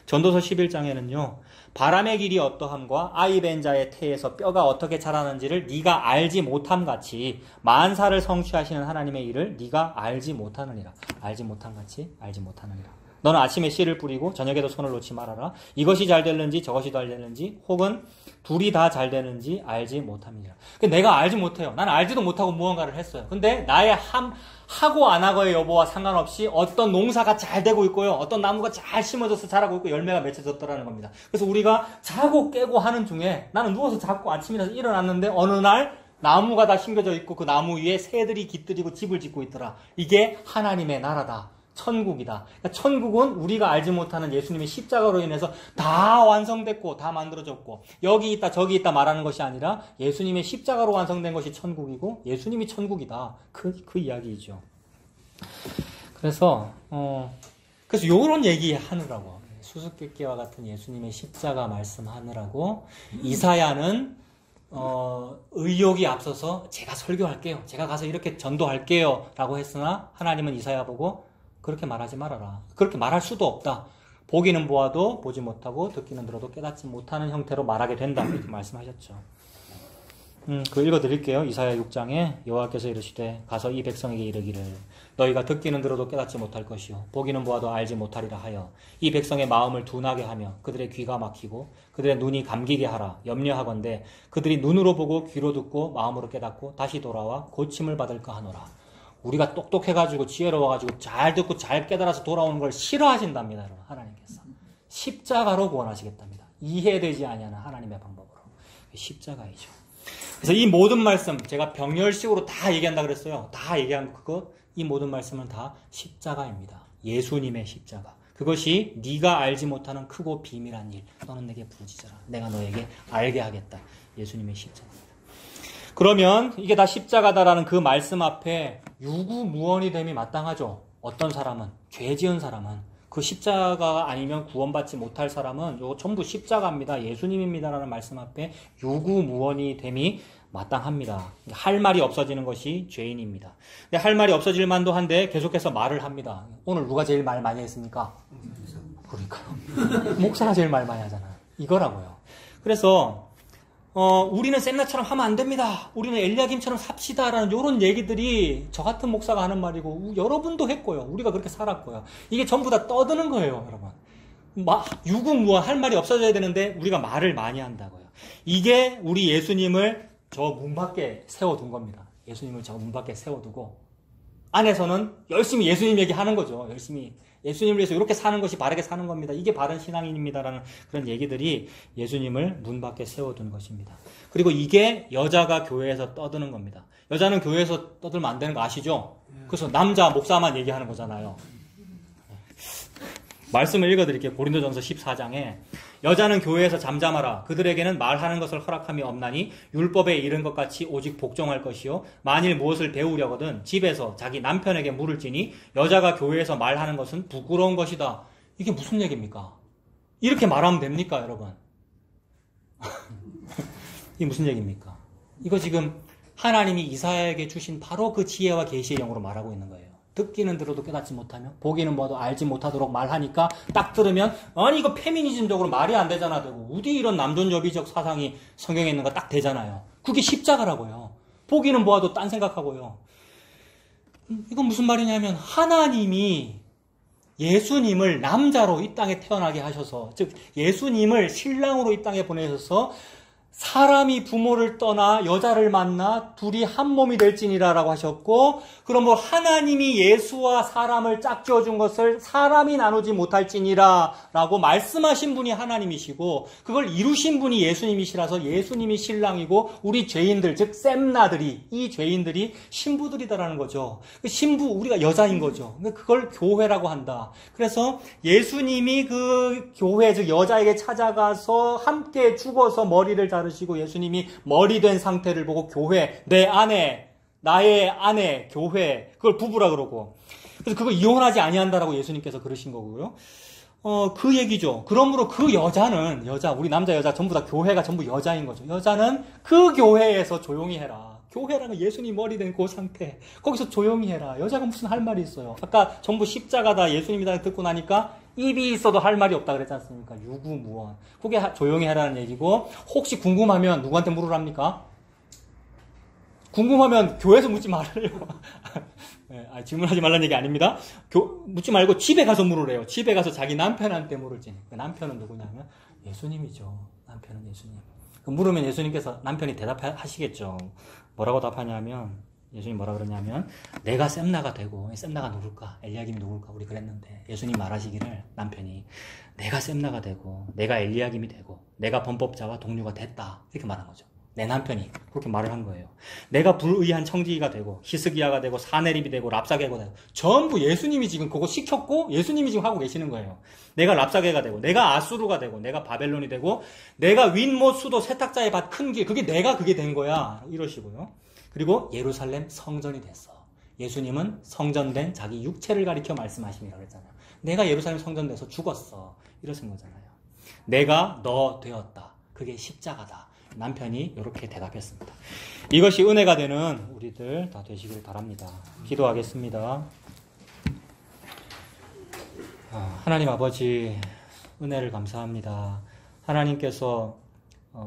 전도서 11장에는요. 바람의 길이 어떠함과 아이 벤 자의 태에서 뼈가 어떻게 자라는지를 네가 알지 못함 같이 만사를 성취하시는 하나님의 일을 네가 알지 못하느니라. 알지 못함 같이 알지 못하느니라. 너는 아침에 씨를 뿌리고 저녁에도 손을 놓지 말아라. 이것이 잘 되는지 저것이 잘 되는지 혹은 둘이 다 잘 되는지 알지 못함이라. 내가 알지 못해요. 나는 알지도 못하고 무언가를 했어요. 근데 나의 하고 안 하고의 여부와 상관없이 어떤 농사가 잘 되고 있고요. 어떤 나무가 잘 심어져서 자라고 있고 열매가 맺혀졌더라는 겁니다. 그래서 우리가 자고 깨고 하는 중에 나는 누워서 자고 아침이라서 일어났는데 어느 날 나무가 다 심겨져 있고 그 나무 위에 새들이 깃들이고 집을 짓고 있더라. 이게 하나님의 나라다. 천국이다. 그러니까 천국은 우리가 알지 못하는 예수님의 십자가로 인해서 다 완성됐고 다 만들어졌고 여기 있다 저기 있다 말하는 것이 아니라 예수님의 십자가로 완성된 것이 천국이고 예수님이 천국이다. 그 이야기이죠. 그래서 요런 얘기 하느라고 수수께끼와 같은 예수님의 십자가 말씀하느라고 이사야는 의욕이 앞서서 제가 설교할게요. 제가 가서 이렇게 전도할게요. 라고 했으나 하나님은 이사야 보고 그렇게 말하지 말아라. 그렇게 말할 수도 없다. 보기는 보아도 보지 못하고 듣기는 들어도 깨닫지 못하는 형태로 말하게 된다. 이렇게 말씀하셨죠. 그거 읽어드릴게요. 이사야 6장에 여호와께서 이르시되 가서 이 백성에게 이르기를 너희가 듣기는 들어도 깨닫지 못할 것이요 보기는 보아도 알지 못하리라 하여 이 백성의 마음을 둔하게 하며 그들의 귀가 막히고 그들의 눈이 감기게 하라. 염려하건대 그들이 눈으로 보고 귀로 듣고 마음으로 깨닫고 다시 돌아와 고침을 받을까 하노라. 우리가 똑똑해가지고 지혜로워가지고 잘 듣고 잘 깨달아서 돌아오는 걸 싫어하신답니다. 여러분. 하나님께서 십자가로 구원하시겠답니다. 이해되지 아니하는 하나님의 방법으로. 십자가이죠. 그래서 이 모든 말씀 제가 병렬식으로 다 얘기한다 그랬어요. 다 얘기한 이 모든 말씀은 다 십자가입니다. 예수님의 십자가. 그것이 네가 알지 못하는 크고 비밀한 일. 너는 내게 부르짖어라. 내가 너에게 알게 하겠다. 예수님의 십자가입니다. 그러면 이게 다 십자가다라는 그 말씀 앞에 유구무원이 됨이 마땅하죠. 어떤 사람은, 죄 지은 사람은, 그 십자가가 아니면 구원받지 못할 사람은 이거 전부 십자가입니다. 예수님입니다라는 말씀 앞에 유구무원이 됨이 마땅합니다. 할 말이 없어지는 것이 죄인입니다. 근데 할 말이 없어질 만도 한데 계속해서 말을 합니다. 오늘 누가 제일 말 많이 했습니까? 그러니까요. 목사가 제일 말 많이 하잖아요. 이거라고요. 그래서 우리는 샘나처럼 하면 안 됩니다. 우리는 엘리야김처럼 삽시다라는 이런 얘기들이 저 같은 목사가 하는 말이고 여러분도 했고요. 우리가 그렇게 살았고요. 이게 전부 다 떠드는 거예요, 여러분. 유구무원 할 말이 없어져야 되는데 우리가 말을 많이 한다고요. 이게 우리 예수님을 저 문 밖에 세워둔 겁니다. 예수님을 저 문 밖에 세워두고 안에서는 열심히 예수님 얘기하는 거죠. 열심히 예수님을 위해서 이렇게 사는 것이 바르게 사는 겁니다. 이게 바른 신앙인입니다라는 그런 얘기들이 예수님을 문 밖에 세워둔 것입니다. 그리고 이게 여자가 교회에서 떠드는 겁니다. 여자는 교회에서 떠들면 안 되는 거 아시죠? 그래서 남자 목사만 얘기하는 거잖아요. 말씀을 읽어드릴게요. 고린도전서 14장에 여자는 교회에서 잠잠하라. 그들에게는 말하는 것을 허락함이 없나니 율법에 이른 것 같이 오직 복종할 것이요 만일 무엇을 배우려거든 집에서 자기 남편에게 물을지니 여자가 교회에서 말하는 것은 부끄러운 것이다. 이게 무슨 얘기입니까? 이렇게 말하면 됩니까, 여러분? 이게 무슨 얘기입니까? 이거 지금 하나님이 이사야에게 주신 바로 그 지혜와 계시의 영으로 말하고 있는 거예요. 듣기는 들어도 깨닫지 못하며 보기는 뭐도 알지 못하도록 말하니까 딱 들으면 아니 이거 페미니즘적으로 말이 안 되잖아 되고 어디 이런 남존여비적 사상이 성경에 있는 거 딱 되잖아요. 그게 십자가라고요. 보기는 뭐도 딴 생각하고요. 이건 무슨 말이냐면 하나님이 예수님을 남자로 이 땅에 태어나게 하셔서 즉 예수님을 신랑으로 이 땅에 보내셔서 사람이 부모를 떠나 여자를 만나 둘이 한 몸이 될지니라라고 하셨고, 그럼 뭐 하나님이 예수와 사람을 짝지어 준 것을 사람이 나누지 못할지니라라고 말씀하신 분이 하나님이시고, 그걸 이루신 분이 예수님이시라서 예수님이 신랑이고 우리 죄인들, 즉 셈나들이, 이 죄인들이 신부들이다라는 거죠. 신부, 우리가 여자인 거죠. 그걸 교회라고 한다. 그래서 예수님이 그 교회, 즉 여자에게 찾아가서 함께 죽어서 머리를 자르시고, 예수님이 머리 된 상태를 보고 교회, 내 아내, 나의 아내, 교회, 그걸 부부라 그러고, 그래서 그거 이혼하지 아니한다라고 예수님께서 그러신 거고요. 그 얘기죠. 그러므로 그 여자는, 우리 남자 여자 전부 다 교회가 전부 여자인 거죠. 여자는 그 교회에서 조용히 해라. 교회라는 예수님 머리 된 그 상태, 거기서 조용히 해라. 여자가 무슨 할 말이 있어요. 아까 전부 십자가다, 예수님이다 듣고 나니까 입이 있어도 할 말이 없다 그랬지 않습니까? 유구무원. 그게 조용히 해라는 얘기고, 혹시 궁금하면 누구한테 물으랍니까? 궁금하면 교회에서 묻지 말아요. 네, 질문하지 말라는 얘기 아닙니다. 묻지 말고 집에 가서 물으래요. 집에 가서 자기 남편한테 물을지. 그 남편은 누구냐면 예수님이죠. 남편은 예수님. 물으면 예수님께서, 남편이 대답하시겠죠. 뭐라고 답하냐면, 예수님이 뭐라 그러냐면, 내가 셈나가 되고, 셈나가 누굴까? 엘리야김이 누굴까? 우리 그랬는데, 예수님 말하시기를, 남편이, 내가 셈나가 되고, 내가 엘리야김이 되고, 내가 범법자와 동료가 됐다. 이렇게 말한 거죠. 내 남편이 그렇게 말을 한 거예요. 내가 불의한 청지기가 되고, 히스기야가 되고, 사네립이 되고, 랍사게가 되고, 전부 예수님이 지금 그거 시켰고, 예수님이 지금 하고 계시는 거예요. 내가 랍사게가 되고, 내가 아수르가 되고, 내가 바벨론이 되고, 내가 윗못 수도 세탁자의 밭 큰 길, 그게 된 거야. 이러시고요. 그리고 예루살렘 성전이 됐어. 예수님은 성전된 자기 육체를 가리켜 말씀하심이라고 그랬잖아요. 내가 예루살렘 성전 돼서 죽었어. 이러신 거잖아요. 내가 너 되었다. 그게 십자가다. 남편이 이렇게 대답했습니다. 이것이 은혜가 되는 우리들 다 되시길 바랍니다. 기도하겠습니다. 하나님 아버지, 은혜를 감사합니다. 하나님께서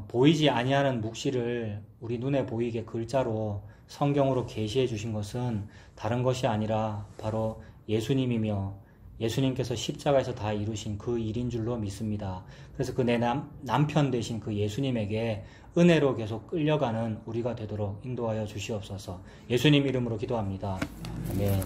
보이지 아니하는 묵시를 우리 눈에 보이게 글자로 성경으로 계시해 주신 것은 다른 것이 아니라 바로 예수님이며, 예수님께서 십자가에서 다 이루신 그 일인 줄로 믿습니다. 그래서 그 내 남편 되신 그 예수님에게 은혜로 계속 끌려가는 우리가 되도록 인도하여 주시옵소서. 예수님 이름으로 기도합니다. 아멘.